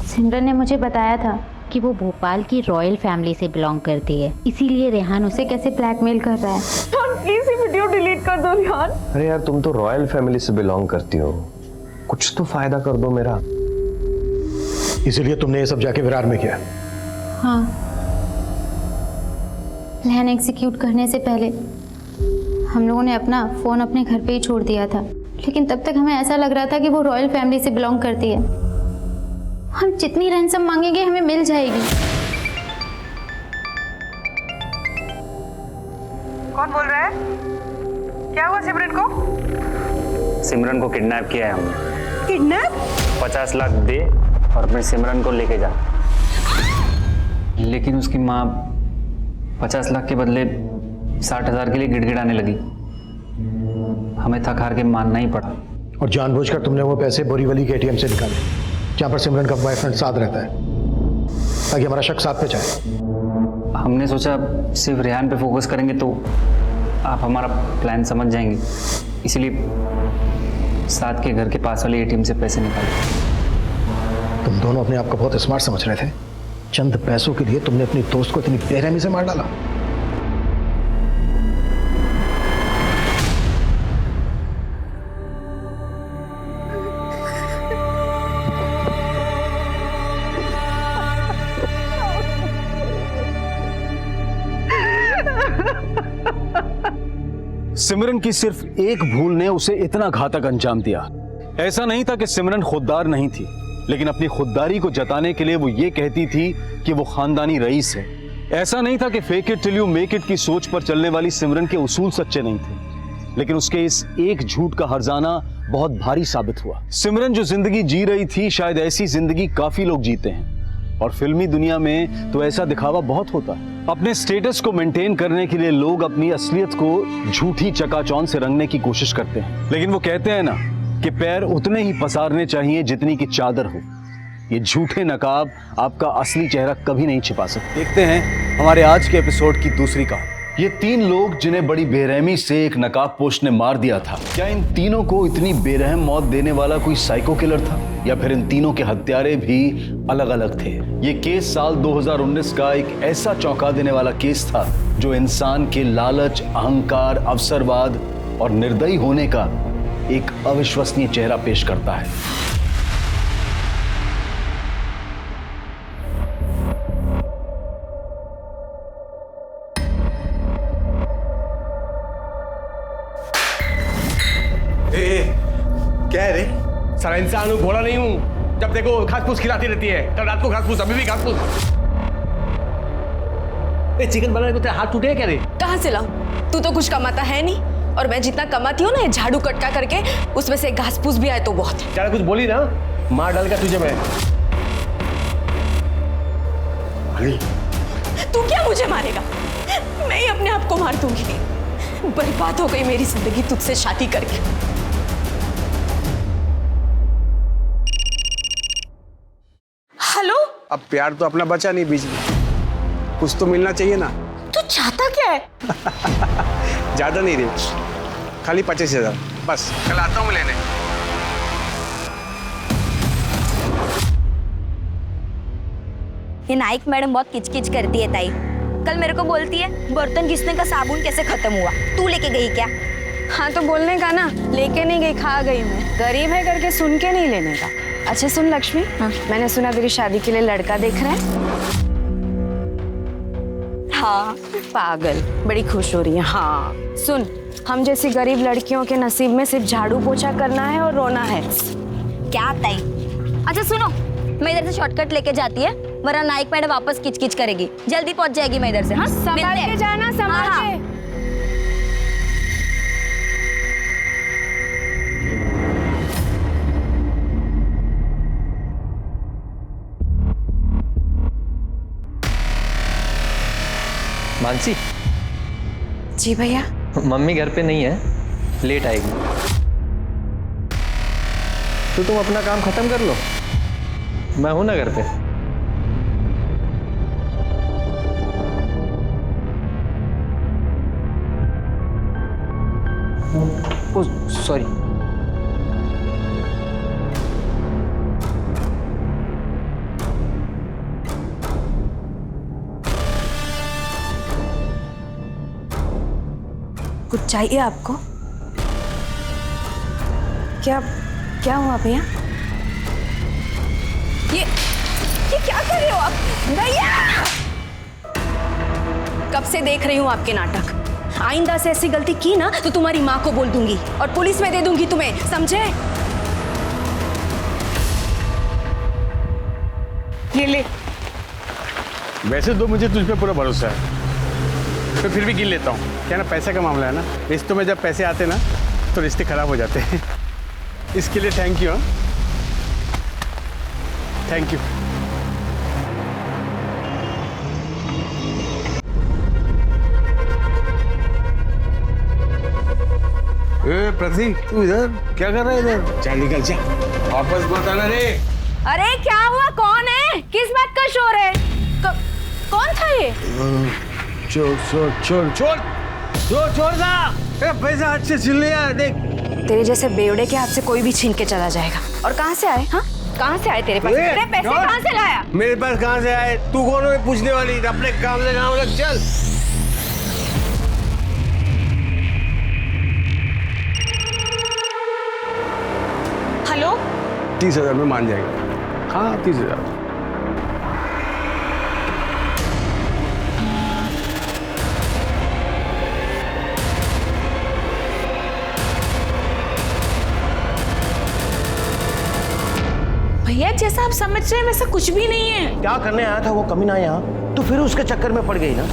सिमरन ने मुझे बताया था कि वो भोपाल की रॉयल फैमिली से बिलोंग करती है, इसीलिए रेहान उसे कैसे ब्लैकमेल कर रहा है। प्लीज ये वीडियो डिलीट कर दो रेहान। अरे यार तुम तो रॉयल फैमिली से बिलोंग करती हो, कुछ तो फायदा कर दो मेरा। इसीलिए तुमने ये सब जाके विरार में किया? हाँ, प्लान एग्जीक्यूट करने से पहले हम लोगों ने अपना फ़ोन अपने घर पे ही छोड़ दिया था, लेकिन तब तक हमें ऐसा लग रहा था कि वो रॉयल फैमिली से बिलोंग करती है। हम जितनी रैंसम मांगेंगे हमें मिल जाएगी। कौन बोल रहा है? क्या हुआ सिमरन को? सिमरन को किडनैप किया है हमने। किडनैप? 50 लाख दे और अपने सिमरन को लेके जा। लेकिन उसकी माँ 50 लाख के बदले 60,000 के लिए गिड़गिड़ाने लगी। हमें थक हार के मानना ही पड़ा। और जानबूझकर तुमने वो पैसे बोरीवली के एटीएम से निकाले, जहाँ पर सिमरन का बॉयफ्रेंड साथ रहता है, ताकि हमारा शक साथ पे जाए। हमने सोचा सिर्फ रेहान पे फोकस करेंगे तो आप हमारा प्लान समझ जाएंगे, इसलिए साथ के घर के पास वाले एटीएम से पैसे निकाले। तुम दोनों अपने आप को बहुत स्मार्ट समझ रहे थे। चंद पैसों के लिए तुमने अपनी दोस्त को इतनी बेरहमी से मार डाला। सिमरन की सिर्फ एक भूल ने उसे इतना घातक अंजाम दिया। ऐसा नहीं था कि सिमरन खुददार नहीं थी, लेकिन अपनी खुददारी को जताने के लिए वो ये कहती थी कि वो खानदानी रईस है। ऐसा नहीं था कि fake it till you make it की सोच पर चलने वाली सिमरन के उसूल सच्चे नहीं थे, लेकिन उसके इस एक झूठ का हर्जाना बहुत भारी साबित हुआ। सिमरन जो जिंदगी जी रही थी, शायद ऐसी जिंदगी काफी लोग जीते हैं, और फिल्मी दुनिया में तो ऐसा दिखावा बहुत होता है। अपने स्टेटस को मेंटेन करने के लिए लोग अपनी असलियत को झूठी चकाचौंध से रंगने की कोशिश करते हैं, लेकिन वो कहते हैं ना कि पैर उतने ही पसारने चाहिए जितनी की चादर हो। ये झूठे नकाब आपका असली चेहरा कभी नहीं छिपा सकते। देखते हैं हमारे आज के एपिसोड की दूसरी कहानी। ये 3 लोग जिन्हें बड़ी बेरहमी से एक नकाबपोश ने मार दिया था, क्या इन तीनों को इतनी बेरहम मौत देने वाला कोई साइको किलर था, या फिर इन तीनों के हत्यारे भी अलग अलग थे? ये केस साल 2019 का एक ऐसा चौंका देने वाला केस था जो इंसान के लालच, अहंकार, अवसरवाद और निर्दयी होने का एक अविश्वसनीय चेहरा पेश करता है। क्या है रे? सारा इंसान हूँ, घोड़ा नहीं हूँ। जब देखो घास फूस खिलाती रहती है, कल रात को घास फूस, अभी भी घास फूस। चिकन बनाने को तेरे हाथ टूटे क्या रे? कहाँ से लाऊं? तू तो कुछ कमाता है नहीं, और मैं जितना कमाती हूँ ना, ये झाड़ू कटका करके, उसमें से घास फूस भी आए तो बहुत है। ज्यादा कुछ बोली ना, मार डालकर तुझे मैं। तू क्या मुझे मारेगा? मैं ही अपने आप को मार दूंगी। बर्बाद हो गई मेरी जिंदगी तुझसे शादी करके। हेलो? अब प्यार तो अपना बचा नहीं बीच में, कुछ तो मिलना चाहिए ना। तू चाहता क्या है? ज्यादा नहीं रे, खाली 25,000 बस। कल आता हूँ लेने। ये नाइक मैडम बहुत किचकिच करती है ताई। कल मेरे को बोलती है बर्तन घिसने का साबुन कैसे खत्म हुआ, तू लेके गई क्या? हाँ तो बोलने का ना, लेके नहीं गई, खा गई मैं। गरीब है करके सुन के नहीं लेने का। अच्छा सुन लक्ष्मी, हाँ? मैंने सुना तेरी शादी के लिए लड़का देख रहे हैं। हाँ पागल, बड़ी खुश हो रही है। हाँ सुन, हम जैसी गरीब लड़कियों के नसीब में सिर्फ झाड़ू पोछा करना है और रोना है। क्या ताई? अच्छा सुनो, मैं इधर से शॉर्टकट लेके जाती है, वरना नाइक मैडम वापस किचकिच करेगी। जल्दी पहुंच जाएगी मैं इधर से। हाँ संभाल के जाना, संभाल के। मानसी। जी भैया। मम्मी घर पे नहीं है, लेट आएगी। तो तुम अपना काम खत्म कर लो, मैं हूं ना घर पे। Oh sorry. कुछ चाहिए आपको? क्या क्या हुआ भैया? ये क्या कर रहे हो आप? भैया! कब से देख रही हूँ आपके नाटक। आइंदा से ऐसी गलती की ना तो तुम्हारी माँ को बोल दूंगी और पुलिस में दे दूंगी तुम्हें, समझे? ये ले। वैसे तो मुझे तुझ पे पूरा भरोसा है, तो फिर भी गिन लेता हूँ। क्या ना, पैसे का मामला है ना, रिश्तों में जब पैसे आते ना तो रिश्ते खराब हो जाते हैं। इसके लिए thank you. Thank you. Prateek, तू इधर क्या कर रहा है? इधर चल, निकल जा, वापस मत आना रे। अरे क्या हुआ? कौन है? किस बात का शोर है? कौन था ये? चोर चोर चोर चोर चोर चोर था। पैसा हाथ से छीन लिया। देख, तेरे जैसे बेवड़े के हाथ से कोई भी छीन के चला जाएगा। और कहाँ से आए? हाँ, कहाँ से आए तेरे पास? तेरे पैसे कहाँ से लाया? मेरे पास कहाँ से आए? तू कौन है पूछने वाली? अपने काम से काम लग, चल। हेलो? 30,000 में मान जाएगा। हाँ, 30,000। भैया जैसा आप समझ रहे हैं वैसा कुछ भी नहीं है। क्या करने आया था वो कमीना यहाँ? तो फिर उसके चक्कर में पड़ गई ना।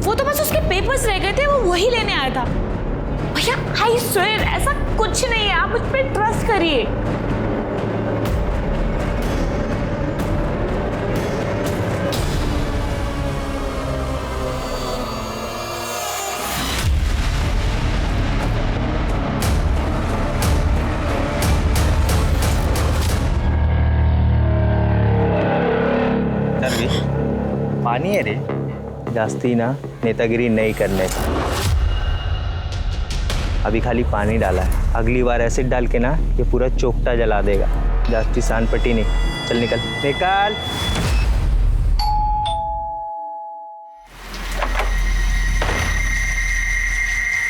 वो तो बस उसके पेपर्स रह गए थे, वो वही लेने आया था। भैया आई स्वेयर ऐसा कुछ नहीं है, आप मुझ पर ट्रस्ट करिए। पानी है रे, जास्ती ना नेतागिरी नहीं करने का। अभी खाली पानी डाला है, अगली बार एसिड डाल के ना ये पूरा चोकटा जला देगा। जास्ती सान पट्टी नहीं। चल निकल निकल।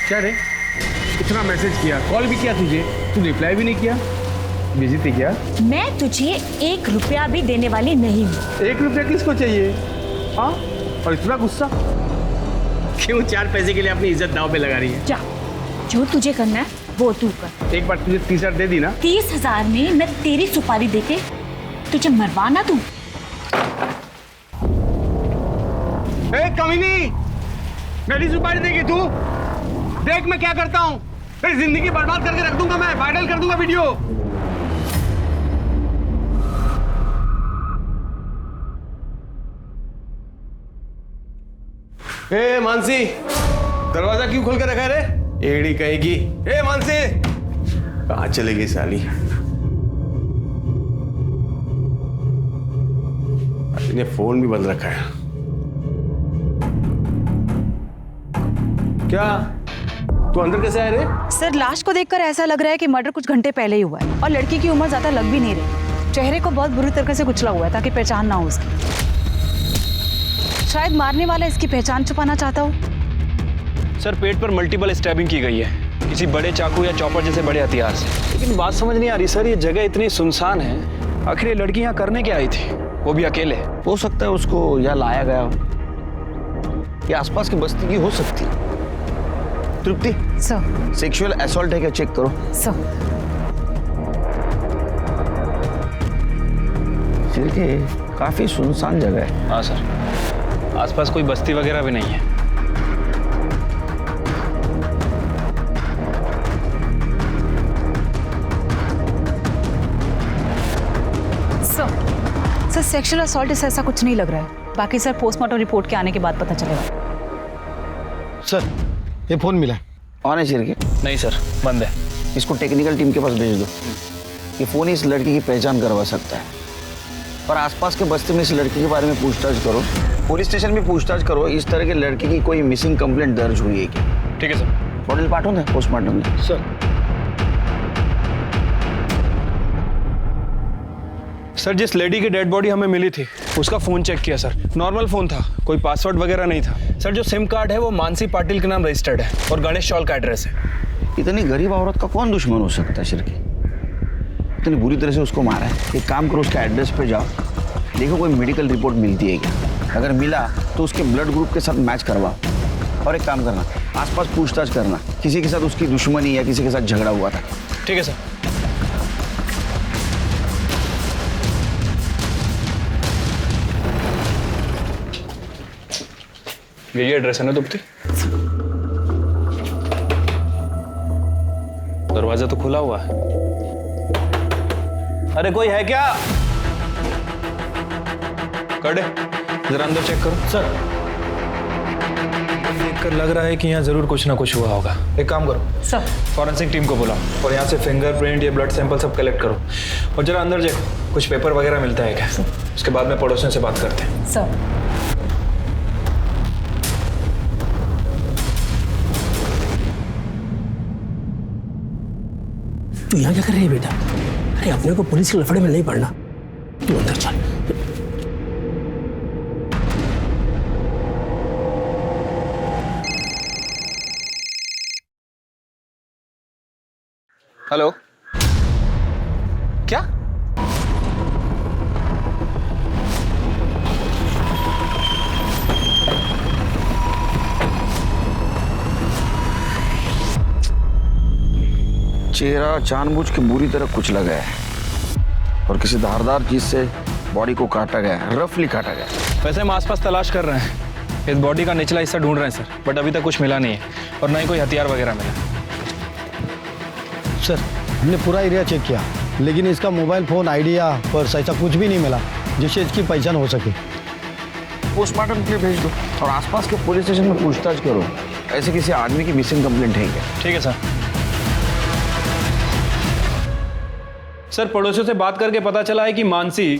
क्या रे, इतना मैसेज किया, कॉल भी किया तुझे, तू रिप्लाई भी नहीं किया। बिजी थी क्या? मैं तुझे 1 रुपया भी देने वाली नहीं हूँ। 1 रुपया किसको चाहिए? हाँ, और इतना गुस्सा क्यों? 4 पैसे के लिए अपनी इज्जत दांव पे लगा रही है। जा, जो तुझे करना है वो तू कर। एक बार तुझे 30,000 दे दी ना। 30,000 में मैं तेरी सुपारी देके तुझे मरवाना तू। ए कमीनी, मेरी सुपारी देगी तू? देख मैं क्या करता हूँ, तेरी जिंदगी बर्बाद करके रख दूंगा मैं, वायरल कर दूंगा वीडियो। ए मानसी, दरवाजा क्यों खोल के रखा है रे? एड़ी कहेगी। ए मानसी, कहाँ चलेगी साली? इन्हें फोन भी बंद रखा है। क्या तू अंदर कैसे आया रे? सर लाश को देखकर ऐसा लग रहा है कि मर्डर कुछ घंटे पहले ही हुआ है और लड़की की उम्र ज्यादा लग भी नहीं रही। चेहरे को बहुत बुरी तरीके से कुचला हुआ है ताकि पहचान ना हो उसकी। शायद मारने वाला इसकी पहचान छुपाना चाहता हो। सर पेट पर मल्टीपल स्टैबिंग की गई है, किसी बड़े चाकू या चॉपर जैसे बड़े हथियार से। लेकिन बात समझ नहीं आ रही सर, ये जगह इतनी सुनसान है, आखिर ये लड़की यहाँ करने क्या आई थी, वो भी अकेले? हो सकता है उसको यहाँ लाया गया हो, ये आसपास की बस्ती की हो सकती है। तृप्ति सर, सेक्सुअल असॉल्ट है क्या, चेक करो। सर काफी सुनसान जगह है। हाँ सर, आसपास कोई बस्ती वगैरह भी नहीं है। सर सेक्सुअल असॉल्ट से ऐसा कुछ नहीं लग रहा है। बाकी सर पोस्टमार्टम रिपोर्ट के आने के बाद पता चलेगा। सर ये फोन मिला है, ऑन है शेर के? नहीं सर, बंद है। इसको टेक्निकल टीम के पास भेज दो। ये फोन इस लड़की की पहचान करवा सकता है। और आसपास के बस्ती में इस लड़की के बारे में पूछताछ करो, पुलिस स्टेशन में पूछताछ करो, इस तरह के लड़की की कोई मिसिंग कंप्लेंट दर्ज हुई है क्या? ठीक है सर। बॉडील पाठो ना पोस्टमार्टम में। सर सर जिस लेडी की डेड बॉडी हमें मिली थी उसका फ़ोन चेक किया सर, नॉर्मल फ़ोन था, कोई पासवर्ड वगैरह नहीं था। सर जो सिम कार्ड है वो मानसी पाटिल के नाम रजिस्टर्ड है और गणेश चौल का एड्रेस है। इतनी गरीब औरत का कौन दुश्मन हो सकता है शिरके? इतनी बुरी तरह से उसको मारा है। एक काम करो, उसके एड्रेस पे जाओ, देखो कोई मेडिकल रिपोर्ट मिलती है क्या। अगर मिला तो उसके ब्लड ग्रुप के साथ मैच करवाओ। और एक काम करना, आसपास पूछताछ करना, किसी के साथ उसकी दुश्मनी या किसी के साथ झगड़ा हुआ था। ठीक है सर। यही एड्रेस है ना दुप्ती? दरवाजा तो खुला हुआ है। अरे कोई है क्या? कड़े जरा अंदर चेक करो। सर, देखकर लग रहा है कि यहाँ जरूर कुछ ना कुछ हुआ होगा। एक काम करो सर, फॉरेंसिक टीम को बुलाओ और यहाँ से फिंगरप्रिंट या ब्लड सैंपल सब कलेक्ट करो और जरा अंदर देखो कुछ पेपर वगैरह मिलता है क्या। उसके बाद में पड़ोसियों से बात करते हैं। सर। तू यहाँ क्या कर रही है बेटा? अरे अपने को पुलिस के लफड़े में नहीं पड़ना, तू अंदर चल। हेलो, क्या? चेहरा जानबूझ के बुरी तरह कुचला गया है और किसी धारदार चीज से बॉडी को काटा गया है, रफली काटा गया है। वैसे हम आसपास तलाश कर रहे हैं, इस बॉडी का निचला हिस्सा ढूंढ रहे हैं सर, बट अभी तक कुछ मिला नहीं है और ना ही कोई हथियार वगैरह मिला। सर, हमने पूरा एरिया चेक किया लेकिन इसका मोबाइल फ़ोन, आईडी या पर्स ऐसा कुछ भी नहीं मिला जिससे इसकी पहचान हो सके। पोस्टमार्टम के लिए भेज दो और आसपास के पुलिस स्टेशन में पूछताछ करो, ऐसे किसी आदमी की मिसिंग कंप्लेंट है क्या। ठीक है सर। सर, पड़ोसियों से बात करके पता चला है कि मानसी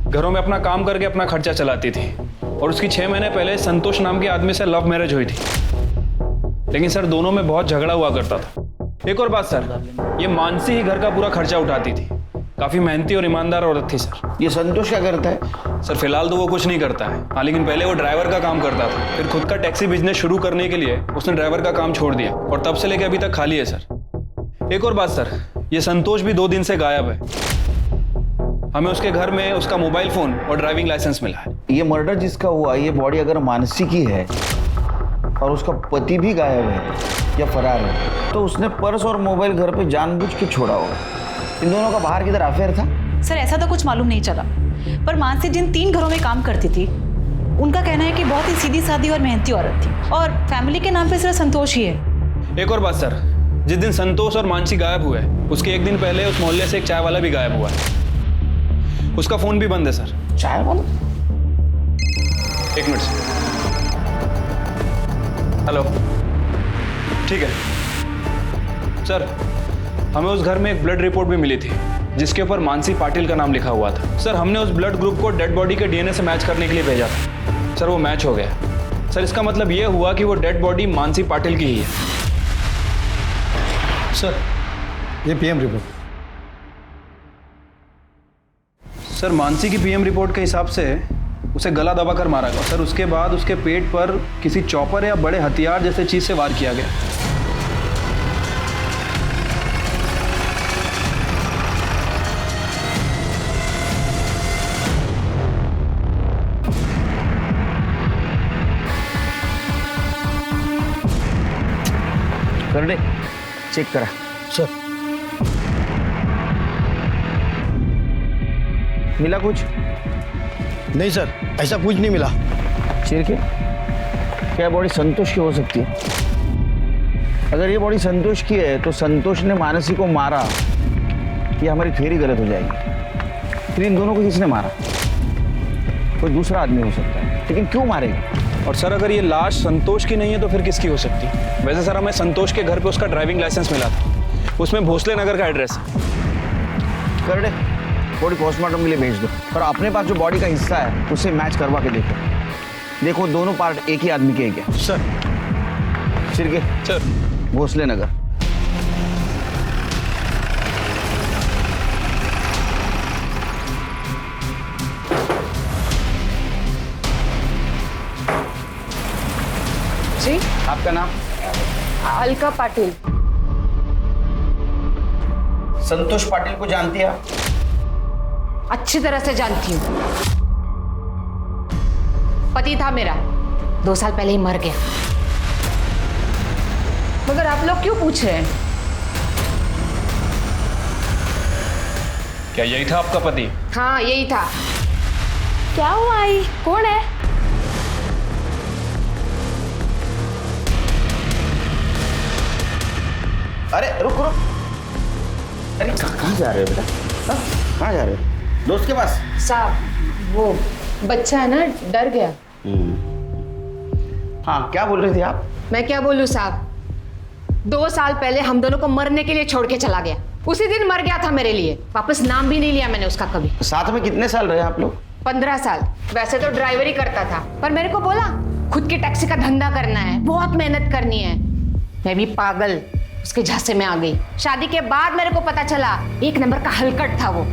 घरों में अपना काम करके अपना खर्चा चलाती थी और उसकी 6 महीने पहले संतोष नाम के आदमी से लव मैरिज हुई थी, लेकिन सर दोनों में बहुत झगड़ा हुआ करता था। एक और बात सर, ये मानसी ही घर का पूरा खर्चा उठाती थी, काफी मेहनती और ईमानदार औरत थी सर। ये संतोष क्या करता है? सर फिलहाल तो वो कुछ नहीं करता है, हाँ, लेकिन पहले वो ड्राइवर का काम करता था, फिर खुद का टैक्सी बिजनेस शुरू करने के लिए उसने ड्राइवर का काम छोड़ दिया और तब से लेकर अभी तक खाली है सर। एक और बात सर, ये संतोष भी 2 दिन से गायब है। हमें उसके घर में उसका मोबाइल फोन और ड्राइविंग लाइसेंस मिला है। ये मर्डर जिसका हुआ, ये बॉडी अगर मानसी की है और उसका पति भी गायब है या फरार है, तो उसने पर्स और मोबाइल घर पे जानबूझ के छोड़ा होगा। इन दोनों का बाहर किधर अफेयर था? सर ऐसा तो कुछ मालूम नहीं चला, पर मानसी जिन 3 घरों में काम करती थी उनका कहना है कि बहुत ही सीधी सादी और मेहनती औरत थी और फैमिली के नाम पे सिर्फ संतोष ही है। एक और बात सर, जिस दिन संतोष और मानसी गायब हुए उसके 1 दिन पहले उस मोहल्ले से एक चाय वाला भी गायब हुआ है, उसका फोन भी बंद है सर। चाय वाला? 1 मिनट सर। हेलो, ठीक है सर, हमें उस घर में एक ब्लड रिपोर्ट भी मिली थी जिसके ऊपर मानसी पाटिल का नाम लिखा हुआ था। सर हमने उस ब्लड ग्रुप को डेड बॉडी के डीएनए से मैच करने के लिए भेजा था सर, वो मैच हो गया सर। इसका मतलब ये हुआ कि वो डेड बॉडी मानसी पाटिल की ही है सर। ये पीएम रिपोर्ट। सर मानसी की पीएम रिपोर्ट के हिसाब से उसे गला दबाकर मारा गया सर, उसके बाद उसके पेट पर किसी चॉपर या बड़े हथियार जैसे चीज से वार किया गया। कर दे, चेक करा सर। मिला कुछ? नहीं सर, ऐसा कुछ नहीं मिला। चिरके, क्या बॉडी संतोष की हो सकती है? अगर ये बॉडी संतोष की है तो संतोष ने मानसी को मारा, ये हमारी थ्योरी गलत हो जाएगी। फिर इन दोनों को किसने मारा? कोई दूसरा आदमी हो सकता है, लेकिन क्यों मारेगा? और सर अगर ये लाश संतोष की नहीं है तो फिर किसकी हो सकती है? वैसे सर हमें संतोष के घर पे उसका ड्राइविंग लाइसेंस मिला था, उसमें भोसले नगर का एड्रेस है। कर दे, बॉडी पोस्टमार्टम के लिए भेज दो और अपने पास जो बॉडी का हिस्सा है उसे मैच करवा के देखो दोनों पार्ट एक ही आदमी के हैं क्या? सर। चिरके सर, भोसले नगर। जी, आपका नाम? अलका पाटिल। संतोष पाटिल को जानती है? अच्छी तरह से जानती हूँ। पति था मेरा, 2 साल पहले ही मर गया। मगर आप लोग क्यों पूछ रहे हैं? क्या यही था आपका पति? हाँ यही था। क्या हुआ आई? कौन है? अरे रुक रुक, अरे कहाँ जा रहे हो बेटा? कहाँ जा रहे हो? दोस्त के पास? साहब वो बच्चा है ना, डर गया। हाँ क्या बोल रहे थे आप? मैं क्या बोलूं साहब, 2 साल पहले हम दोनों को मरने के लिए छोड़ के चला गया। उसी दिन मर गया था मेरे लिए, वापस नाम भी नहीं लिया मैंने उसका कभी। साथ में कितने साल रहे आप लोग? 15 साल। वैसे तो ड्राइवरी करता था, पर मेरे को बोला खुद की टैक्सी का धंधा करना है, बहुत मेहनत करनी है। मैं भी पागल उसके झांसे में आ गई। शादी के बाद मेरे को पता चला 1 नंबर का हलकट था वो,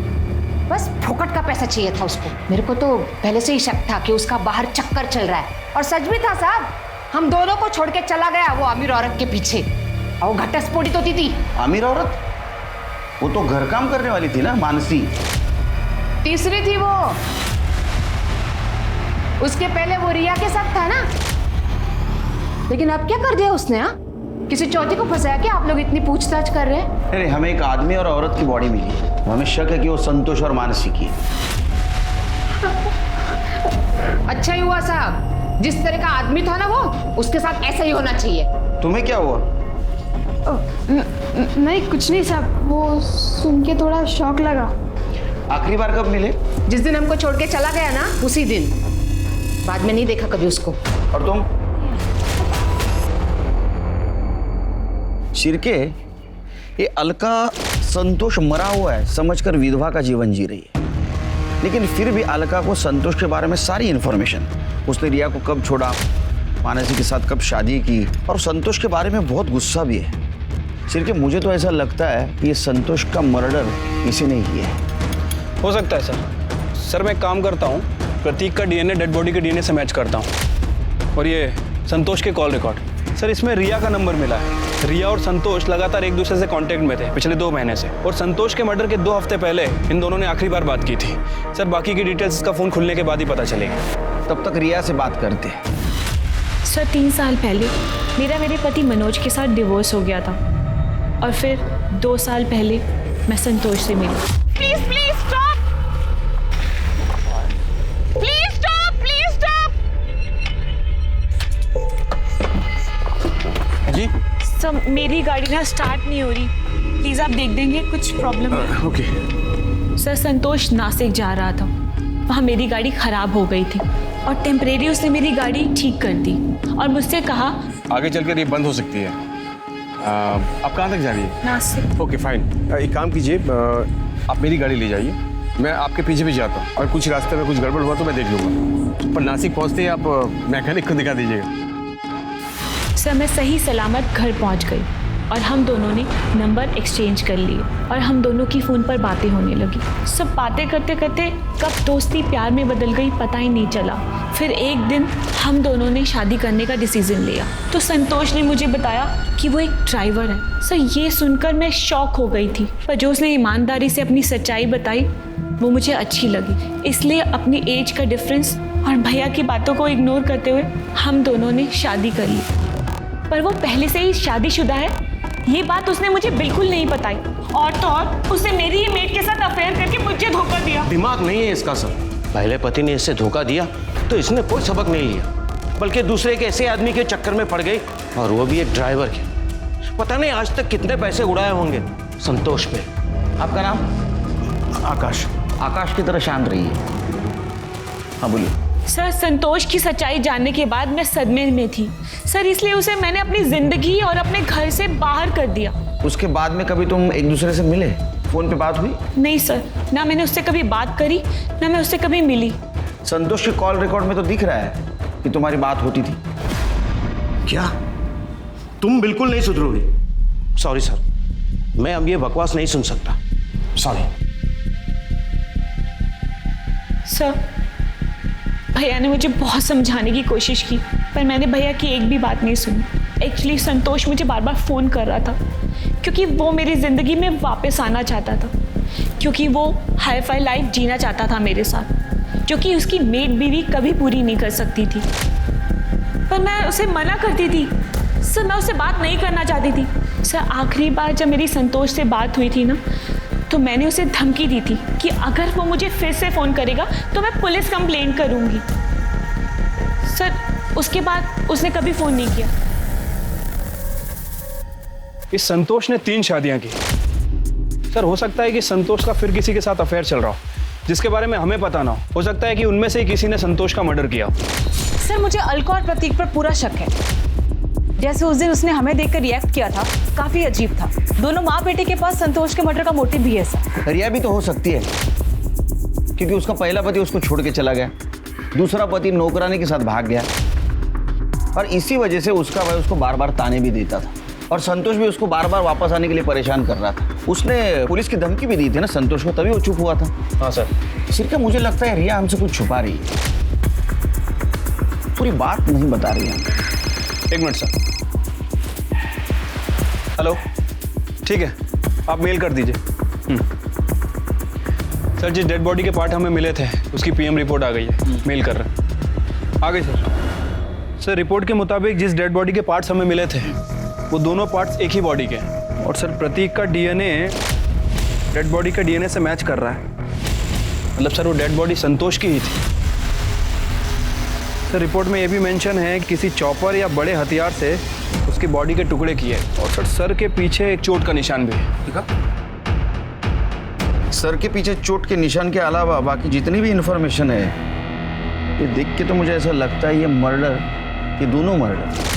बस फोकट का पैसा चाहिए था उसको। मेरे को तो पहले से ही शक था कि उसका बाहर चक्कर चल रहा है, और सच भी था साहब। हम दोनों को छोड़ के चला गया वो अमीर औरत के पीछे, और घटस्फोटित होती थी। अमीर औरत? वो तो घर काम करने वाली थी ना, मानसी। तीसरी थी वो। उसके पहले वो रिया के साथ था ना, लेकिन अब क्या कर दिया उसने? हाँ, किसी चौथी को फंसाया क्या? आप लोग इतनी पूछताछ कर रहे हैं। अरे हमें एक आदमी और औरत की बॉडी मिली, हमें शक है कि वो संतोष और मानसी की। अच्छा ही हुआ साहब, जिस तरह का आदमी था ना वो, उसके साथ ऐसा ही होना चाहिए। तुम्हें क्या हुआ? नहीं कुछ नहीं साहब, वो सुन के थोड़ा शौक लगा। आखिरी बार कब मिले? जिस दिन हमको छोड़ के चला गया ना, उसी दिन। बाद में नहीं देखा कभी उसको। और तुम? शिरके, ये अलका संतोष मरा हुआ है समझकर विधवा का जीवन जी रही है, लेकिन फिर भी अलका को संतोष के बारे में सारी इंफॉर्मेशन, उसने रिया को कब छोड़ा, मानसी के साथ कब शादी की, और संतोष के बारे में बहुत गुस्सा भी है। शिरके, मुझे तो ऐसा लगता है कि ये संतोष का मर्डर किसी ने किया है। हो सकता है सर। सर मैं एक काम करता हूँ, प्रतीक का डीएनए डेड बॉडी के डीएनए से मैच करता हूँ, और ये संतोष के कॉल रिकॉर्ड। सर इसमें रिया का नंबर मिला है। रिया और संतोष लगातार एक दूसरे से कांटेक्ट में थे पिछले 2 महीने से, और संतोष के मर्डर के 2 हफ्ते पहले इन दोनों ने आखिरी बार बात की थी। सर बाकी की डिटेल्स इसका फ़ोन खुलने के बाद ही पता चलेगी। तब तक रिया से बात करते हैं। सर 3 साल पहले मेरे पति मनोज के साथ डिवोर्स हो गया था, और फिर 2 साल पहले मैं संतोष से मिली। Please please stop, please stop, please stop. जी सर मेरी गाड़ी ना स्टार्ट नहीं हो रही, प्लीज आप देख देंगे, कुछ प्रॉब्लम है। ओके। सर संतोष नासिक जा रहा था, वहाँ मेरी गाड़ी खराब हो गई थी, और टेम्परेरी उसने मेरी गाड़ी ठीक कर दी, और मुझसे कहा आगे चलकर ये बंद हो सकती है। आप कहाँ तक जा रही है? नासिक। ओके फाइन, एक काम कीजिए, आप मेरी गाड़ी ले जाइए, मैं आपके पीछे भी जाता हूँ, और कुछ रास्ते में कुछ गड़बड़ हुआ तो मैं देख लूँगा। पर नासिक पहुँचते ही आप मैकेनिक को दिखा दीजिएगा। सर मैं सही सलामत घर पहुंच गई, और हम दोनों ने नंबर एक्सचेंज कर लिए, और हम दोनों की फ़ोन पर बातें होने लगी। सब बातें करते करते कब दोस्ती प्यार में बदल गई पता ही नहीं चला। फिर एक दिन हम दोनों ने शादी करने का डिसीजन लिया, तो संतोष ने मुझे बताया कि वो एक ड्राइवर है। सर ये सुनकर मैं शॉक हो गई थी, पर जो उसने ईमानदारी से अपनी सच्चाई बताई वो मुझे अच्छी लगी। इसलिए अपनी एज का डिफरेंस और भैया की बातों को इग्नोर करते हुए हम दोनों ने शादी कर ली। पर वो पहले से ही शादीशुदा है, ये बात उसने मुझे बिल्कुल नहीं बताई, और तो और उसने मेरी ही मेट के साथ अफेयर करके मुझे धोखा दिया। दिमाग नहीं है इसका सर। पहले पति ने इसे धोखा दिया तो इसने कोई सबक नहीं लिया, बल्कि दूसरे के ऐसे आदमी के चक्कर में पड़ गई, और वो भी एक ड्राइवर के। पता नहीं आज तक कितने पैसे उड़ाए होंगे संतोष पे। आपका नाम? आकाश। आकाश की तरह शांत रहिए। हाँ बोलिए। सर संतोष की सच्चाई जानने के बाद मैं सदमे में थी सर, इसलिए उसे मैंने अपनी जिंदगी और अपने घर से बाहर कर दिया। उसके बाद में कभी तुम एक दूसरे से मिले? फोन पे बात हुई? नहीं सर, ना मैंने उससे कभी बात करी, ना मैं उससे कभी मिली। संतोष के कॉल रिकॉर्ड में तो दिख रहा है कि तुम्हारी बात होती थी। क्या तुम बिल्कुल नहीं सुधरोगे? सॉरी सर, मैं अब ये बकवास नहीं सुन सकता। Sorry sir. भैया ने मुझे बहुत समझाने की कोशिश की, पर मैंने भैया की एक भी बात नहीं सुनी। एक्चुअली संतोष मुझे बार बार फ़ोन कर रहा था क्योंकि वो मेरी ज़िंदगी में वापस आना चाहता था, क्योंकि वो हाई फाई लाइफ जीना चाहता था मेरे साथ, जो कि उसकी मेड बीवी कभी पूरी नहीं कर सकती थी। पर मैं उसे मना करती थी सर, मैं उससे बात नहीं करना चाहती थी सर। आखिरी बार जब मेरी संतोष से बात हुई थी ना, तो मैंने उसे धमकी दी थी कि अगर वो मुझे फिर से फ़ोन करेगा तो मैं पुलिस कंप्लेंट करूँगी। सर उसके बाद उसने कभी फ़ोन नहीं किया। इस संतोष ने 3 शादियां की सर। हो सकता है कि संतोष का फिर किसी के साथ अफेयर चल रहा हो, जिसके बारे में हमें पता ना हो सकता है कि उनमें से ही किसी ने संतोष का मर्डर किया। सर मुझे अलका और प्रतीक पर पूरा शक है। जैसे उस दिन उसने हमें देखकर रिएक्ट किया था, काफी अजीब था। दोनों माँ बेटे के पास संतोष के मर्डर का मोटिव भी है सर। रिया भी तो हो सकती है, क्योंकि उसका पहला पति उसको छोड़ के चला गया, दूसरा पति नौकरानी के साथ भाग गया, और इसी वजह से उसका भाई उसको बार बार ताने भी देता था, और संतोष भी उसको बार बार वापस आने के लिए परेशान कर रहा था। उसने पुलिस की धमकी भी दी थी ना संतोष को, तभी वो चुप हुआ था। हाँ सर। सिर्फ मुझे लगता है रिया हमसे कुछ छुपा रही है, पूरी बात नहीं बता रही है। 1 मिनट सर। हेलो, ठीक है, आप मेल कर दीजिए। सर जिस डेड बॉडी के पार्ट हमें मिले थे उसकी पीएम रिपोर्ट आ गई है, मेल कर रहे हैं। आ गई सर। सर रिपोर्ट के मुताबिक जिस डेड बॉडी के पार्ट्स हमें मिले थे वो दोनों पार्ट्स एक ही बॉडी के हैं, और सर प्रतीक का डीएनए डेड बॉडी के डीएनए से मैच कर रहा है। मतलब सर वो डेड बॉडी संतोष की ही थी। सर रिपोर्ट में ये भी मेंशन है कि किसी चॉपर या बड़े हथियार से उसकी बॉडी के टुकड़े किए, और सर के पीछे एक चोट का निशान भी है। ठीक है, सर के पीछे चोट के निशान के अलावा बाकी जितनी भी इंफॉर्मेशन है, ये देख के तो मुझे ऐसा लगता है ये मर्डर, ये दोनों मर्डर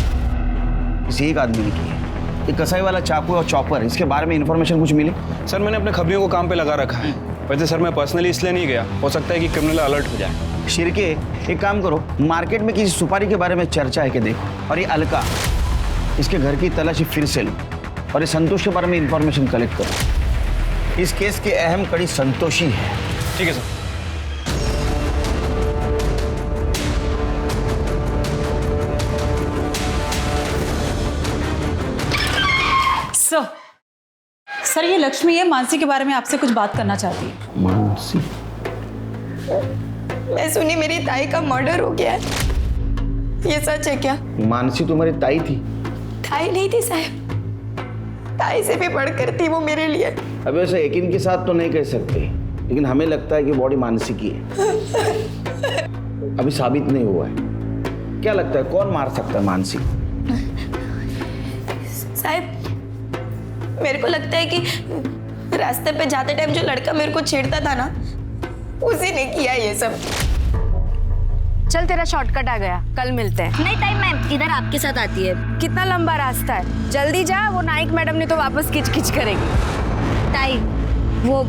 किसी एक आदमी ने किए। ये कसाई वाला चाकू और चॉपर, इसके बारे में इंफॉर्मेशन कुछ मिली? सर मैंने अपने खबरियों को काम पे लगा रखा है। वैसे सर मैं पर्सनली इसलिए नहीं गया, हो सकता है कि क्रिमिनल अलर्ट हो जाए। शिरके, एक काम करो, मार्केट में किसी सुपारी के बारे में चर्चा है कि देखो, और ये अलका, इसके घर की तलाशी फिर से लो, और ये संतोष के बारे में इंफॉर्मेशन कलेक्ट करो। इस केस की अहम कड़ी संतोष ही है। ठीक है सर। सर ये लक्ष्मी है, मानसी के बारे में आपसे कुछ बात करना चाहती है। मानसी? मैं सुनी मेरी ताई का मर्डर हो गया है, ये सच है क्या? मानसी तुम्हारी ताई थी? ताई नहीं थी साहब, ताई से भी बढ़कर थी वो मेरे लिए। अब ऐसे यकीन के साथ तो नहीं कह सकते, लेकिन हमें लगता है कि बॉडी मानसी की है। अभी साबित नहीं हुआ है। क्या लगता है कौन मार सकता है मानसी? साहब मेरे को लगता है कि रास्ते पे जाते टाइम जो लड़का मेरे को छेड़ता था ना, उसी ने किया ये सब। चल तेरा शॉर्टकट आ गया, कल मिलते हैं। नहीं टाइम मैम, इधर आपके साथ आती है। कितना लंबा रास्ता है, जल्दी जा, वो नाइक मैडम ने तो वापस खिच खिच करेगी। ताई वो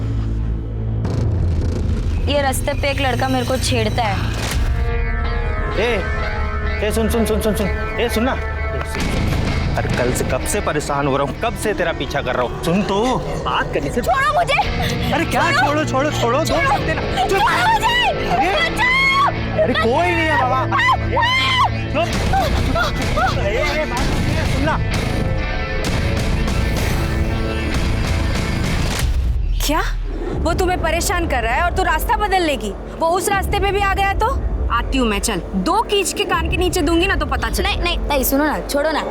ये रास्ते पे एक लड़का मेरे को छेड़ता है। ए सुन सुन सुन सुन सुन, ए सुन ना। अरे कल से कब से परेशान हो रहा हूँ, कब से तेरा पीछा कर रहा हूँ। सुन तो, बात करने से छोड़ो मुझे। अरे क्या छोड़ो छोड़ो छोड़ो, दो मिनट देना। अरे कोई नहीं है बाबा। सुनना, क्या वो तुम्हें परेशान कर रहा है और तू रास्ता बदल लेगी? वो उस रास्ते पे भी आ गया तो आती हूँ मैं, चल। 2 कीच के कान के नीचे दूंगी ना तो पता चले। नहीं नहीं ताई सुनो ना, छोड़ो ना,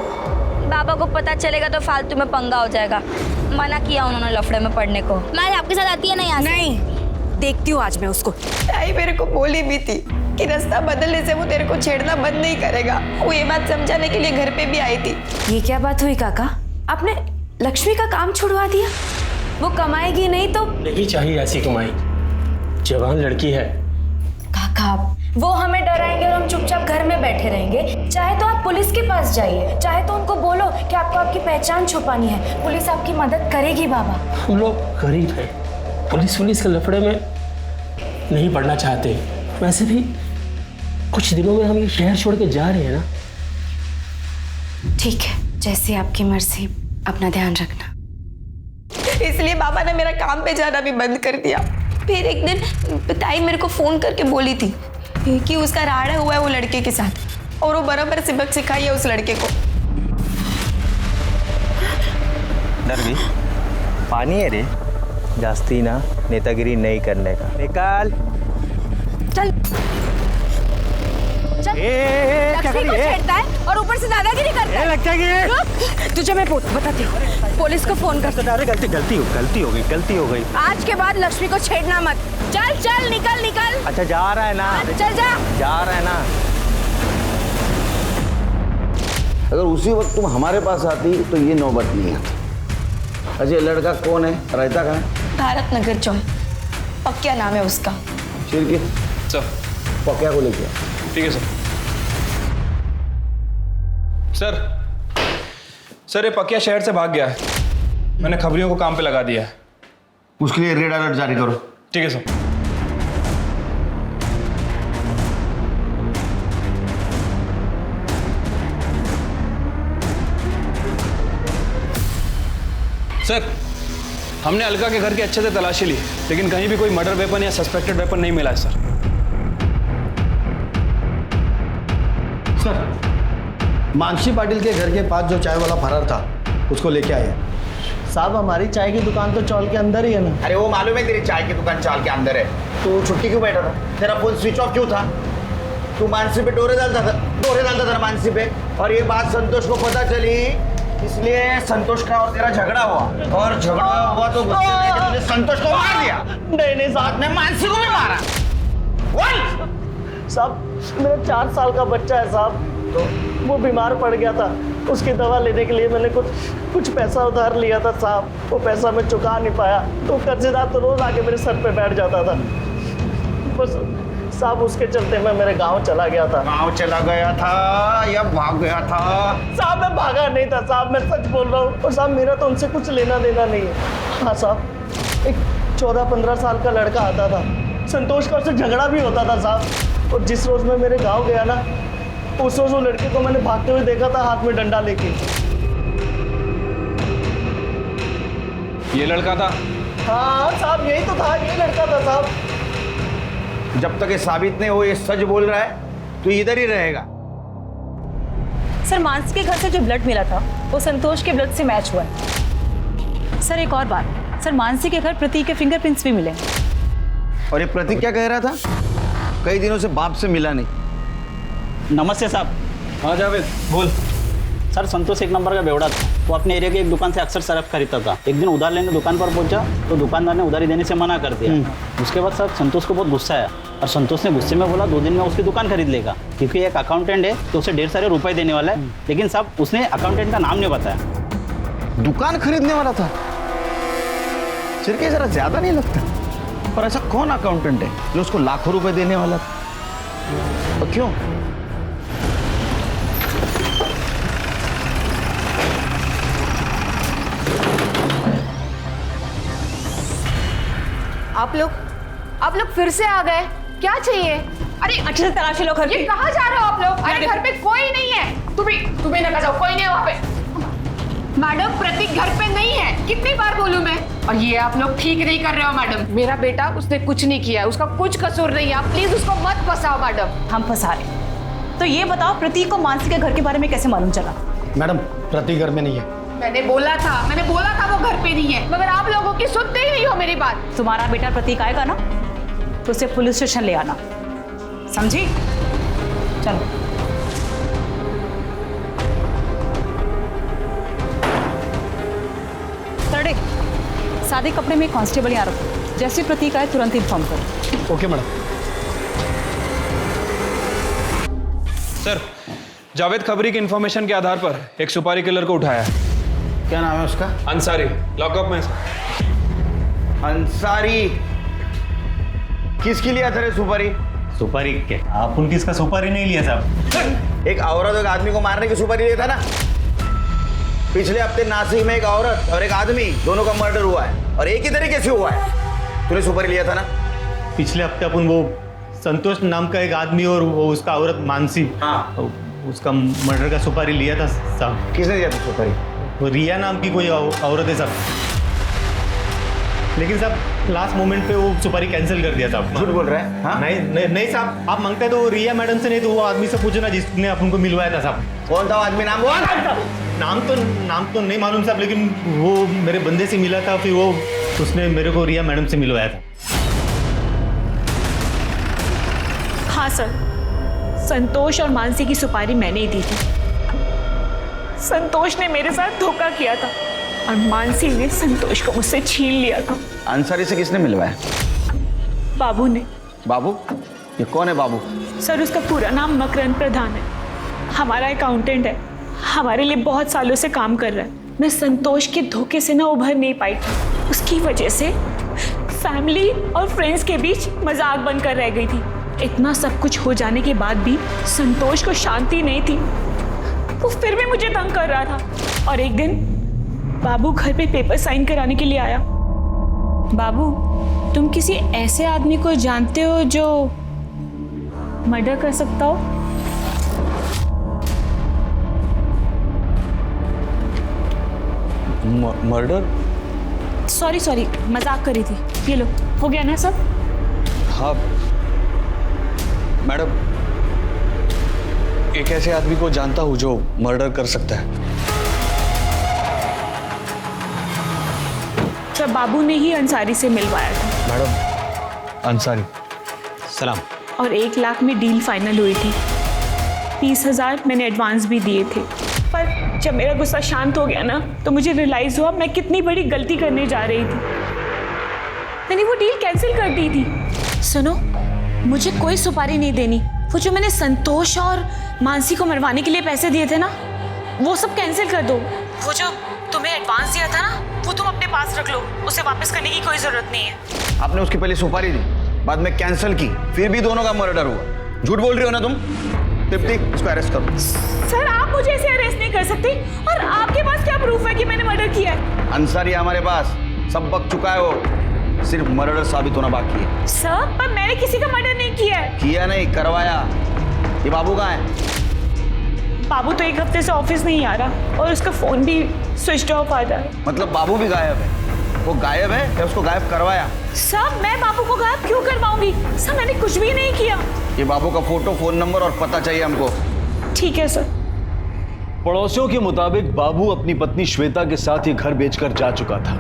बाबा को पता चलेगा तो फालतू में पंगा हो जाएगा। मना किया उन्होंने लफड़े में पड़ने को। मैं आपके साथ आती है ना यहाँ से? नहीं, देखती हूँ आज मैं उसको। ताई मेरे को बोली भी थी कि रास्ता बदलने से वो तेरे को छेड़ना बंद नहीं करेगा। वो ये बात समझाने के लिए घर पे भी आई थी। ये क्या बात हुई काका, आपने लक्ष्मी का काम छुड़वा दिया? वो कमाएगी नहीं तो? नहीं चाहिए ऐसी कमाई, जवान लड़की है। काका वो हमें डराएंगे और हम चुपचाप घर में बैठे रहेंगे। चाहे तो आप पुलिस के पास जाइए, चाहे तो उनको बोलो कि आपको आपकी पहचान छुपानी है, पुलिस आपकी मदद करेगी। बाबा हम लोग गरीब हैं, पुलिस के लफड़े में नहीं पड़ना चाहते। वैसे भी कुछ दिनों में हम ये शहर छोड़ के जा रहे हैं ना। ठीक है, जैसे आपकी मर्जी, अपना ध्यान रखना। इसलिए बाबा ने मेरा काम पे जाना भी बंद कर दिया। फिर एक दिन ताई मेरे को फोन करके बोली थी कि उसका राड़ा हुआ है वो लड़के के साथ, और वो बराबर सबक सिखाई है उस लड़के को। डर गई? पानी है रे, जास्ती ना नेतागिरी नहीं करने का। निकाल चल चल। लक्ष्मी को छेड़ता है और ऊपर से दादागिरी करता है। लगता है रुक, तुझे मैं बताती हूँ, पुलिस को फोन कर। अरे गलती हो गई। आज के बाद लक्ष्मी को छेड़ना मत। चल चल, निकल निकल। अच्छा जा रहा है ना? चल जा रहा है ना? अगर उसी वक्त तुम हमारे पास आती तो ये नौबत नहीं आती। अजय लड़का कौन है, रहता कहाँ है? भारत नगर चौक, पक्या नाम है उसका। शिरके सर पक्या को लेके ठीक है सर ये पक्या शहर से भाग गया है। मैंने खबरियों को काम पे लगा दिया है। उसके लिए रेड अलर्ट जारी करो। ठीक है सर। सर हमने अलका के घर की अच्छे से तलाशी ली, लेकिन कहीं भी कोई मर्डर वेपन या सस्पेक्टेड वेपन नहीं मिला है सर। सर मानसी पाटिल के घर के पास जो चाय वाला फरार था उसको लेके आए। साहब हमारी चाय की दुकान तो चौल के अंदर ही है ना। अरे वो मालूम है तेरी चाय की दुकान चाल के अंदर है, तो छुट्टी क्यों बैठा था? तेरा फोन स्विच ऑफ क्यों था? तू मानसी पे डोरे डालता था मानसी पे, और ये बात संतोष को पता चली, इसलिए संतोष का और तेरा झगड़ा हुआ, और झगड़ा हुआ तो गुस्से में तूने संतोष को मार दिया। नहीं साथ में मानसी को भी मारा। साहब मेरा 4 साल का बच्चा है साहब, तो वो बीमार पड़ गया था, उसकी दवा लेने के लिए मैंने कुछ पैसा उधार लिया था साहब, वो पैसा मैं चुका नहीं पाया, तो कर्जेदार तो रोज आके मेरे सर पे बैठ जाता था। बस साहब उसके चलते मैं मेरे गांव चला गया था। गांव चला गया था या भाग गया था? साहब मैं भागा नहीं था साहब, मैं सच बोल रहा हूँ। और साहब मेरा तो उनसे कुछ लेना देना नहीं है। हाँ साहब, एक 14-15 साल का लड़का आता था, संतोष का उससे झगड़ा भी होता था साहब, और जिस रोज मैं मेरे गांव गया ना, उस रोज वो लड़के को मैंने भागते हुए देखा था हाथ में डंडा लेके। ये लड़का था? हाँ साहब यही तो था, ये लड़का था साहब। जब तक ये साबित नहीं हो ये सच बोल रहा है तो इधर ही रहेगा। सर मानसी के घर से जो ब्लड मिला था वो संतोष के ब्लड से मैच हुआ है। सर एक और बात, सर मानसी के घर प्रतीक के फिंगरप्रिंट्स भी मिले। और ये प्रतीक क्या कह रहा था? कई दिनों से बाप से मिला नहीं। नमस्ते साहब। हाँ जावेद बोल। सर संतोष एक नंबर का बेवड़ा था, वो अपने एरिया की एक दुकान से अक्सर सरफ खरीदता था। एक दिन उधार लेने दुकान पर पहुंचा तो दुकानदार ने उधारी देने से मना कर दिया। उसके बाद सर संतोष को बहुत गुस्सा आया, और संतोष ने गुस्से में बोला 2 दिन में उसकी दुकान खरीद लेगा, क्योंकि एक अकाउंटेंट है तो उसे ढेर सारे रुपए देने वाला है। लेकिन साहब उसने अकाउंटेंट का नाम नहीं बताया। दुकान खरीदने वाला था? सिर्फ जरा ज्यादा नहीं लगता? पर ऐसा कौन अकाउंटेंट है जो उसको लाखों रुपए देने वाला था? और क्यों? आप लोग फिर से आ गए, क्या चाहिए? अरे अच्छे से तलाशी लो घर की। कहाँ जा रहे हो आप लोग? अरे घर पे कोई नहीं है। तुम्हें ना जाओ, कोई नहीं है वहाँ पे। मैडम प्रतीक घर पे नहीं है, कितनी बार बोलूं मैं? और ये आप लोग ठीक नहीं कर रहे हो मैडम। मेरा बेटा उसने कुछ नहीं किया है, उसका कुछ कसूर नहीं है, आप प्लीज उसको मत फंसाओ मैडम। हम फंसा रहे। तो ये बताओ प्रतीक को मानसी के घर के बारे में कैसे मालूम चला? मैडम प्रतीक घर में नहीं है। मैंने बोला था वो घर पे नहीं है, मगर आप लोगों की सुनते ही नहीं हो मेरी बात। तुम्हारा बेटा प्रतीक आएगा ना तो उसे पुलिस स्टेशन ले आना, समझी? चलो। थर्डे सादे कपड़े में कांस्टेबल यहाँ रखो, जैसे प्रतीक आए तुरंत इन्फॉर्म करो। Okay madam. सर जावेद खबरी की इंफॉर्मेशन के आधार पर एक सुपारी किलर को उठाया है। क्या नाम है उसका? अंसारी, लॉकअप में। अंसारी किसकी लिया था रे सुपारी? सुपारी क्या? आप उनकी इसका सुपारी नहीं लिया साहब। एक औरत एक आदमी को मारने की सुपारी लिया था ना? पिछले हफ्ते नासिक में एक औरत और एक आदमी दोनों का मर्डर हुआ है, और एक ही तरीके से हुआ है। तूने सुपारी लिया था ना? पिछले हफ्ते अपन वो संतोष नाम का एक आदमी और वो उसका औरत मानसी, हाँ उसका मर्डर का सुपारी लिया था साहब। किसने दिया था सुपारी? वो रिया नाम की कोई औरत है साहब, लेकिन साहब लास्ट मोमेंट पे वो सुपारी कैंसिल कर दिया साहब। झूठ बोल रहे हैं? हाँ? नहीं साहब, आप मांगते तो रिया मैडम से, नहीं तो वो आदमी से पूछना जिसने अपन को मिलवाया था साहब। कौन था आदमी? नाम बोल। नाम तो नहीं मालूम साहब, लेकिन वो मेरे बंदे से मिला था, फिर वो उसने मेरे को रिया मैडम से मिलवाया था। हाँ सर, संतोष और मानसी की सुपारी मैंने ही दी थी। संतोष ने मेरे साथ धोखा किया था और मानसी ने संतोष को मुझसे छीन लिया था। अंसारी से किसने मिलवाया? बाबू ने। बाबू? ये कौन है बाबू? सर उसका पूरा नाम मकरंद प्रधान है, हमारा अकाउंटेंट है, हमारे लिए बहुत सालों से काम कर रहा है। मैं संतोष के धोखे से ना उभर नहीं पाई थी, उसकी वजह से फैमिली और फ्रेंड्स के बीच मजाक बनकर रह गई थी। इतना सब कुछ हो जाने के बाद भी संतोष को शांति नहीं थी, वो फिर भी मुझे तंग कर रहा था। और एक दिन बाबू घर पे पेपर साइन कराने के लिए आया। बाबू, तुम किसी ऐसे आदमी को जानते हो जो मर्डर कर सकता हो? मर्डर? सॉरी, मजाक करी थी। ये लो, हो गया ना सब? हाँ मैडम, एक ऐसे आदमी को जानता हूँ जो मर्डर कर सकता है। जब बाबू ने ही अंसारी से मिलवाया था। मैडम, अंसारी सलाम। और 1 लाख में डील फाइनल हुई थी। 20,000 मैंने एडवांस भी दिए थे। पर जब मेरा गुस्सा शांत हो गया ना, तो मुझे रियलाइज हुआ मैं कितनी बड़ी गलती करने जा रही थी। मैंने वो डील कैंसिल कर दी थी। सुनो, मुझे कोई सुपारी नहीं देनी। वो जो मैंने संतोष और मानसी को मरवाने के लिए पैसे दिए थे ना, वो सब कैंसिल कर दो। वो जो तुम्हें एडवांस दिया था ना, वो तुम अपने पास रख लो, उसे वापस करने की कोई जरूरत नहीं है। आपने उसकी पहले सुपारी दी, बाद में कैंसिल की, फिर भी दोनों का मर्डर हुआ। झूठ बोल रही हो ना तुम? दीप्ति, इसको अरेस्ट करो। सर, आप मुझे ऐसे अरेस्ट नहीं कर सकते। और आपके पास क्या प्रूफ है कि मैंने मर्डर किया है? अंसारी हमारे पास सब बक चुका है, वो सिर्फ मर्डर साबित होना बाकी है। सर, पर मैंने किसी का मर्डर नहीं किया है। किया नहीं, करवाया। ये बाबू कहाँ है? बाबू तो 1 हफ्ते से ऑफिस नहीं आ रहा और उसका फोन भी स्विच ऑफ आ रहा है। मतलब बाबू भी गायब है? वो गायब है या उसको गायब करवाया? सर, मैं बाबू को गायब क्यों करवाऊंगी? सर, मैंने कुछ भी नहीं किया। ये बाबू का फोटो, फोन नंबर और पता चाहिए हमको। ठीक है सर। पड़ोसियों के मुताबिक बाबू अपनी पत्नी श्वेता के साथ ये घर बेचकर जा चुका था।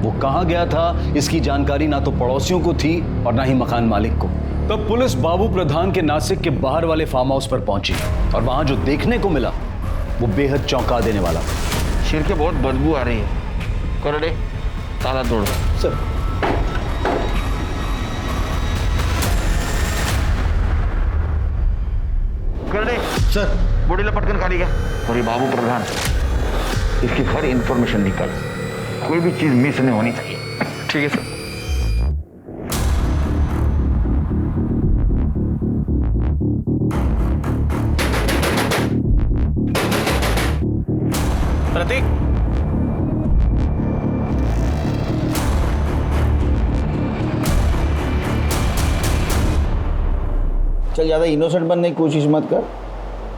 वो कहां गया था, इसकी जानकारी ना तो पड़ोसियों को थी और ना ही मकान मालिक को। तब पुलिस बाबू प्रधान के नासिक के बाहर वाले फार्म हाउस पर पहुंची और वहां जो देखने को मिला वो बेहद चौंका देने वाला था। शिर के बहुत बदबू आ रही है। करो रे, ताला तोड़। सर, कर दे सर। बॉडी लपटकन खाली क्या? और ये बाबू प्रधान, इसकी हर इंफॉर्मेशन निकल, कोई भी चीज मिस नहीं होनी चाहिए। ठीक है सर। प्रतीक, चल ज्यादा इनोसेंट बनने की कोशिश मत कर,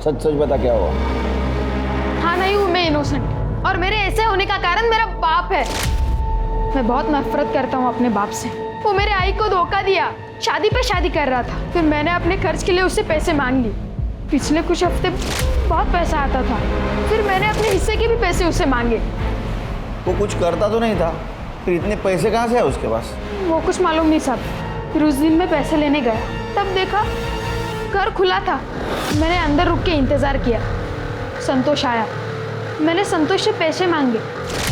सच सच बता क्या हुआ। हाँ, नहीं हूँ मैं इनोसेंट, और मेरे ऐसे होने का कारण मेरा बाप है। मैं बहुत नफरत करता हूँ अपने बाप से। वो मेरे आई को धोखा दिया, शादी पे शादी कर रहा था, फिर मैंने अपने खर्च के लिए उससे पैसे मांग लिए। पिछले कुछ हफ्ते बहुत पैसा आता था, फिर मैंने अपने हिस्से के भी पैसे उससे मांगे। वो कुछ करता तो नहीं था, फिर इतने पैसे कहाँ से है उसके पास? वो कुछ मालूम नहीं साहब। फिर उस दिन मैं पैसे लेने गया, तब देखा घर खुला था। मैंने अंदर रुक के इंतज़ार किया, संतोष आया। मैंने संतोष से पैसे मांगे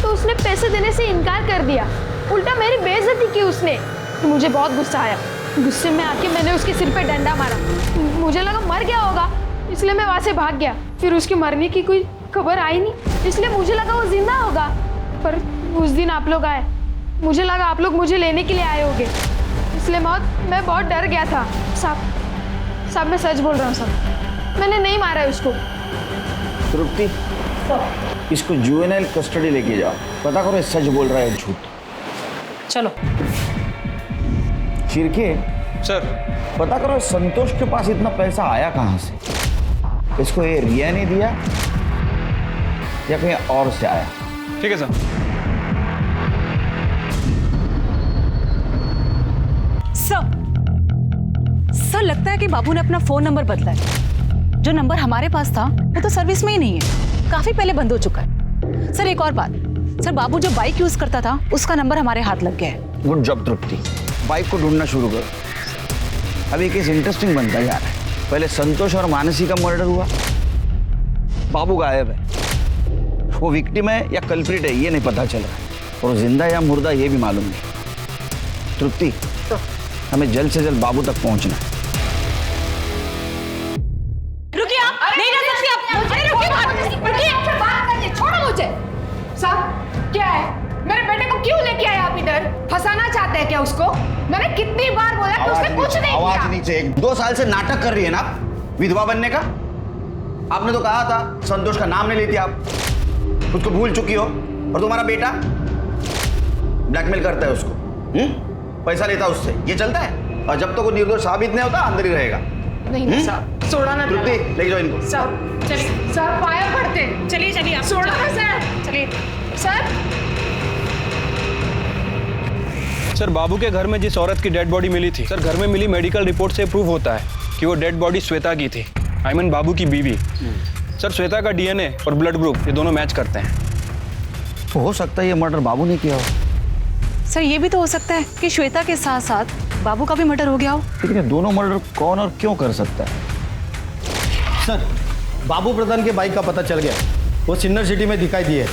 तो उसने पैसे देने से इनकार कर दिया, उल्टा मेरी बेइज्जती की उसने। तो मुझे बहुत गुस्सा आया। गुस्से में आके मैंने उसके सिर पे डंडा मारा। मुझे लगा मर गया होगा, इसलिए मैं वहाँ से भाग गया। फिर उसकी मरने की कोई खबर आई नहीं, इसलिए मुझे लगा वो जिंदा होगा। पर उस दिन आप लोग आए, मुझे लगा आप लोग मुझे लेने के लिए आए होंगे, इसलिए मैं बहुत डर गया था। साहब मैं सच बोल रहा हूँ साहब, मैंने नहीं मारा उसको। तृप्ति, इसको जुवेनाइल कस्टडी लेके जाओ, पता करो सच बोल रहा है झूठ। चलो। चिरके सर, पता करो संतोष के पास इतना पैसा आया कहाँ से? इसको ये रिया ने दिया या कहीं और से आया? ठीक है सर। सर लगता है कि बाबू ने अपना फोन नंबर बदला है। जो नंबर हमारे पास था वो तो सर्विस में ही नहीं है। काफी पहले बंद हो चुका है। सर एक और बात, सर बाबू जो बाइक यूज करता था उसका नंबर हमारे हाथ लग गया है। गुड जॉब तृप्ति, बाइक को ढूंढना शुरू करो। अभी केस इंटरेस्टिंग बनता जा रहा है। पहले संतोष और मानसी का मर्डर हुआ, बाबू गायब है। वो विक्टिम है या कल्प्रिट है ये नहीं पता चल रहा, और जिंदा या मुर्दा ये भी मालूम नहीं। तृप्ति, हमें जल्द से जल्द बाबू तक पहुंचना है। रुकिए आप, नहीं रह सकती आप। अरे रुकिए, आपसे बात करनी है, छोड़ो मुझे। साहब क्या है, मेरे बेटे को क्यों लेके आए आप इधर? फंसाना चाहते हैं क्या उसको? मैंने कितनी बार बोला कि उसने कुछ नहीं किया। आवाज नीचे। 2 साल से नाटक कर रही है ना विधवा बनने का। आपने तो कहा था संतोष का नाम नहीं लेती आप, उसको भूल चुकी हो। और तुम्हारा बेटा ब्लैकमेल करता है उसको, पैसा लेता है उससे, ये चलता है। और जब तक वो निर्दोष साबित नहीं होता अंदर ही रहेगा। नहीं साहब, छोड़ा ना। तृप्ति, ले जाओ इनको। साहब चलिए, साहब पाया पड़ते। चलिए चलिए आप, छोड़ो ना सर। चलिए सर सर, बाबू के घर में जिस औरत की डेड बॉडी मिली थी, सर घर में मिली मेडिकल रिपोर्ट से प्रूव होता है कि वो डेड बॉडी श्वेता की थी, आई मीन बाबू की बीवी। सर श्वेता का डीएनए और ब्लड ग्रुप ये दोनों मैच करते हैं। तो हो सकता है ये मर्डर बाबू ने किया हो। सर ये भी तो हो सकता है कि श्वेता के साथ साथ बाबू का भी मर्डर हो गया हो। लेकिन ये दोनों मर्डर कौन और क्यों कर सकता है? सर बाबू प्रधान के बाइक का पता चल गया, वो सिन्नर सिटी में दिखाई दिए।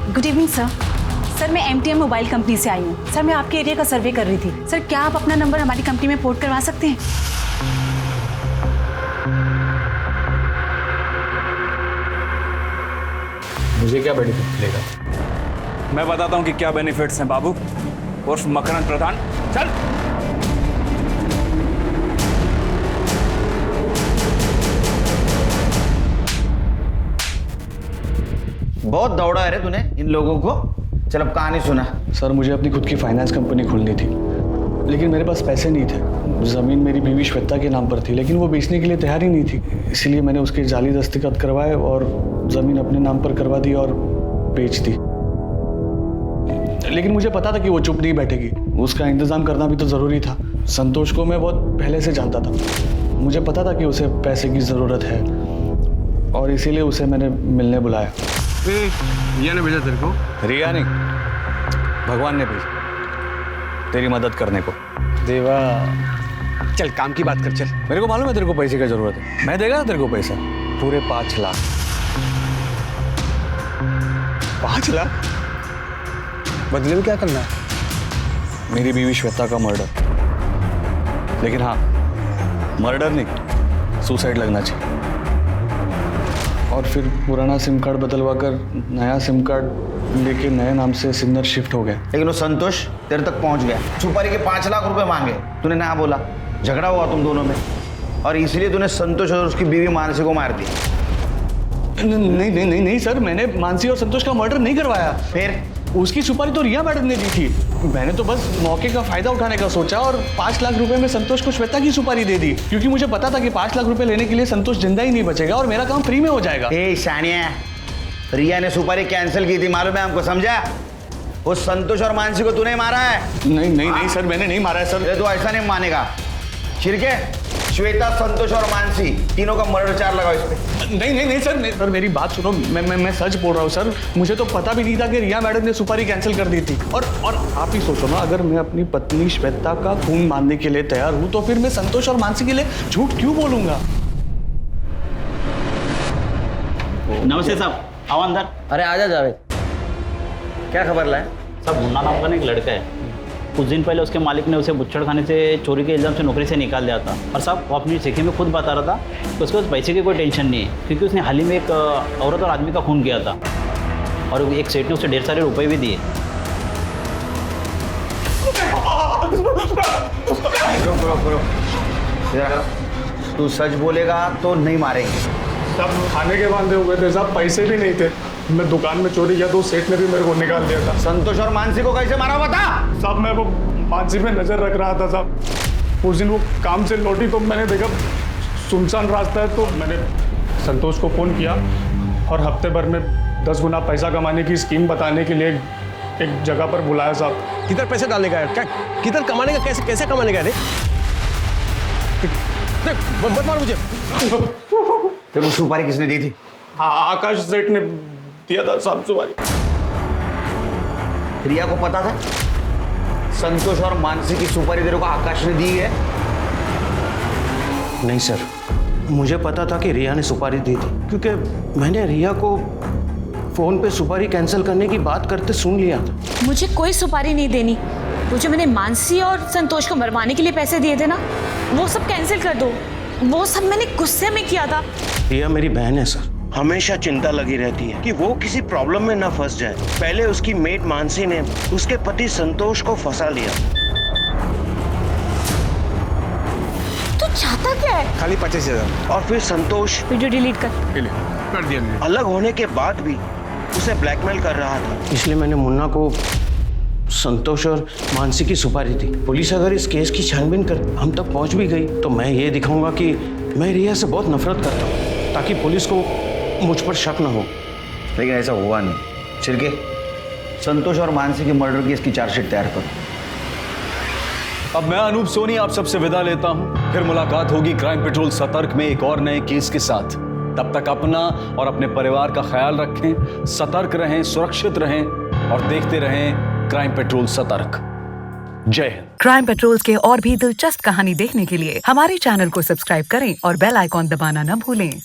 Good evening sir. सर मैं MTM मोबाइल कंपनी से आई हूँ। सर मैं आपके एरिया का सर्वे कर रही थी। सर क्या आप अपना नंबर हमारी कंपनी में पोर्ट करवा सकते हैं? मुझे क्या बेनिफिट मिलेगा? मैं बताता हूँ कि क्या बेनिफिट्स हैं बाबू उर्फ मकरंद प्रधान। चल। बहुत दौड़ा है रे तूने इन लोगों को। चल अब कहानी सुना। सर मुझे अपनी खुद की फाइनेंस कंपनी खोलनी थी, लेकिन मेरे पास पैसे नहीं थे। ज़मीन मेरी बीवी श्वेता के नाम पर थी, लेकिन वो बेचने के लिए तैयार ही नहीं थी। इसलिए मैंने उसके जाली दस्तखत करवाए और ज़मीन अपने नाम पर करवा दी और बेच दी। लेकिन मुझे पता था कि वो चुप नहीं बैठेगी, उसका इंतज़ाम करना भी तो ज़रूरी था। संतोष को मैं बहुत पहले से जानता था, मुझे पता था कि उसे पैसे की ज़रूरत है और इसीलिए उसे मैंने मिलने बुलाया। रिया ने भेजा तेरे को? रिया नहीं, भगवान ने भेजा तेरी मदद करने को। देवा चल काम की बात कर। चल, मेरे को मालूम है तेरे को पैसे की जरूरत है, मैं देगा ना तेरे को पैसा, पूरे 5 लाख। 5 लाख बदले में क्या करना है? मेरी बीवी श्वेता का मर्डर। लेकिन हाँ, मर्डर नहीं, सुसाइड लगना चाहिए। और फिर पुराना सिम कार्ड बदलवा कर नया सिम कार्ड लेके नए नाम से सिन्नर शिफ्ट हो गया। लेकिन वो संतोष तेरे तक पहुंच गया, सुपारी के 5 लाख रुपए मांगे, तूने ना बोला, झगड़ा हुआ तुम दोनों में, और इसलिए तूने संतोष और उसकी बीवी मानसी को मार दिया। नहीं नहीं नहीं नहीं सर, मैंने मानसी और संतोष का मर्डर नहीं करवाया। फिर उसकी सुपारी तो रिया मैडम ने दी थी, मैंने तो बस मौके का फायदा उठाने का सोचा और 5 लाख रुपए में संतोष को श्वेता की सुपारी दे दी, क्योंकि मुझे पता था कि 5 लाख रुपए लेने के लिए संतोष जिंदा ही नहीं बचेगा और मेरा काम फ्री में हो जाएगा। ए शानिया, रिया ने सुपारी कैंसिल की थी, मालूम है हमको, समझा? वो संतोष और मानसी को तूने मारा है? नहीं नहीं नहीं सर, मैंने नहीं मारा है सर। तो ऐसा नहीं मानेगा। छिड़के, श्वेता, संतोष और मानसी तीनों का मर्डर चार्ज लगाओ इस पे। नहीं नहीं नहीं सर, सर मेरी बात सुनो, मैं सच बोल रहा हूँ सर। मुझे तो पता भी नहीं था कि रिया मैडम ने सुपारी कैंसिल कर दी थी। और आप ही सोचो ना, अगर मैं अपनी पत्नी श्वेता का खून मानने के लिए तैयार हूँ तो फिर मैं संतोष और मानसी के लिए झूठ क्यों बोलूंगा? नमस्ते साहब, आओ अंदर। अरे आजा जावेद, क्या खबर लाए? साहब मुन्ना नाम का एक लड़का है, कुछ दिन पहले उसके मालिक ने उसे बुच्छड़ खाने से चोरी के इल्ज़ाम से नौकरी से निकाल दिया था। और साहब वो अपनी चिट्ठी में खुद बता रहा था कि उसके पास पैसे की कोई टेंशन नहीं है, क्योंकि उसने हाल ही में एक औरत और आदमी का खून किया था और एक सेठ ने उसे ढेर सारे रुपए भी दिए। तू सच बोलेगा तो नहीं मारेंगे। सब खाने के बांधे हुए थे साहब, पैसे भी नहीं थे। मैं दुकान में चोरी किया तो सेठ ने भी मेरे को निकाल दिया था। संतोष और मानसी को कैसे मारा बता? साहब मैं वो मानसी पे नजर रख रहा था साहब। उस दिन वो काम से लौटी तो मैंने देखा सुनसान रास्ता है, तो मैंने संतोष को फ़ोन किया और हफ्ते भर में 10 गुना पैसा कमाने की स्कीम बताने के लिए एक जगह पर बुलाया साहब। किधर पैसे डालने का है? क्या किधर कमाने का? कैसे कैसे कमाने का है? मत मार मुझे। तेरे को सुपारी किसने दी थी? आकाश सेठ ने दिया था साहब सुपारी। रिया को पता था संतोष और मानसी की सुपारी तेरे को आकाश ने दी है? नहीं सर, मुझे पता था कि रिया ने सुपारी दी थी, क्योंकि मैंने रिया को फोन पे सुपारी कैंसिल करने की बात करते सुन लिया था। मुझे कोई सुपारी नहीं देनी। वो जो मैंने मानसी और संतोष को मरवाने के लिए पैसे दिए थे ना, वो सब कैंसिल कर दो। वो सब मैंने गुस्से में किया था। रिया मेरी बहन है सर, हमेशा चिंता लगी रहती है कि वो किसी प्रॉब्लम में ना फंस जाए। पहले उसकी मेट मानसी ने उसके पति संतोष को फंसा लिया। तू चाहता क्या है? खाली 25,000। और फिर संतोष वीडियो डिलीट कर दिया। अलग होने के बाद भी उसे ब्लैकमेल कर रहा था, इसलिए मैंने मुन्ना को संतोष और मानसी की सुपारी दी। पुलिस अगर इस केस की छानबीन कर हम तक पहुंच भी गई तो मैं ये दिखाऊंगा कि मैं रिया से बहुत नफरत करता हूँ, ताकि पुलिस को मुझ पर शक न हो। लेकिन ऐसा हुआ नहीं। छिड़के, संतोष और मानसी के मर्डर की इसकी चार्जशीट तैयार करो। अब मैं अनूप सोनी आप सबसे विदा लेता हूं। फिर मुलाकात होगी क्राइम पेट्रोल सतर्क में एक और नए केस के साथ। तब तक अपना और अपने परिवार का ख्याल रखें, सतर्क रहें, सुरक्षित रहें और देखते रहें क्राइम पेट्रोल सतर्क। जय हिंद। क्राइम पेट्रोल के और भी दिलचस्प कहानी देखने के लिए हमारे चैनल को सब्सक्राइब करें और बेल आइकॉन दबाना न भूलें।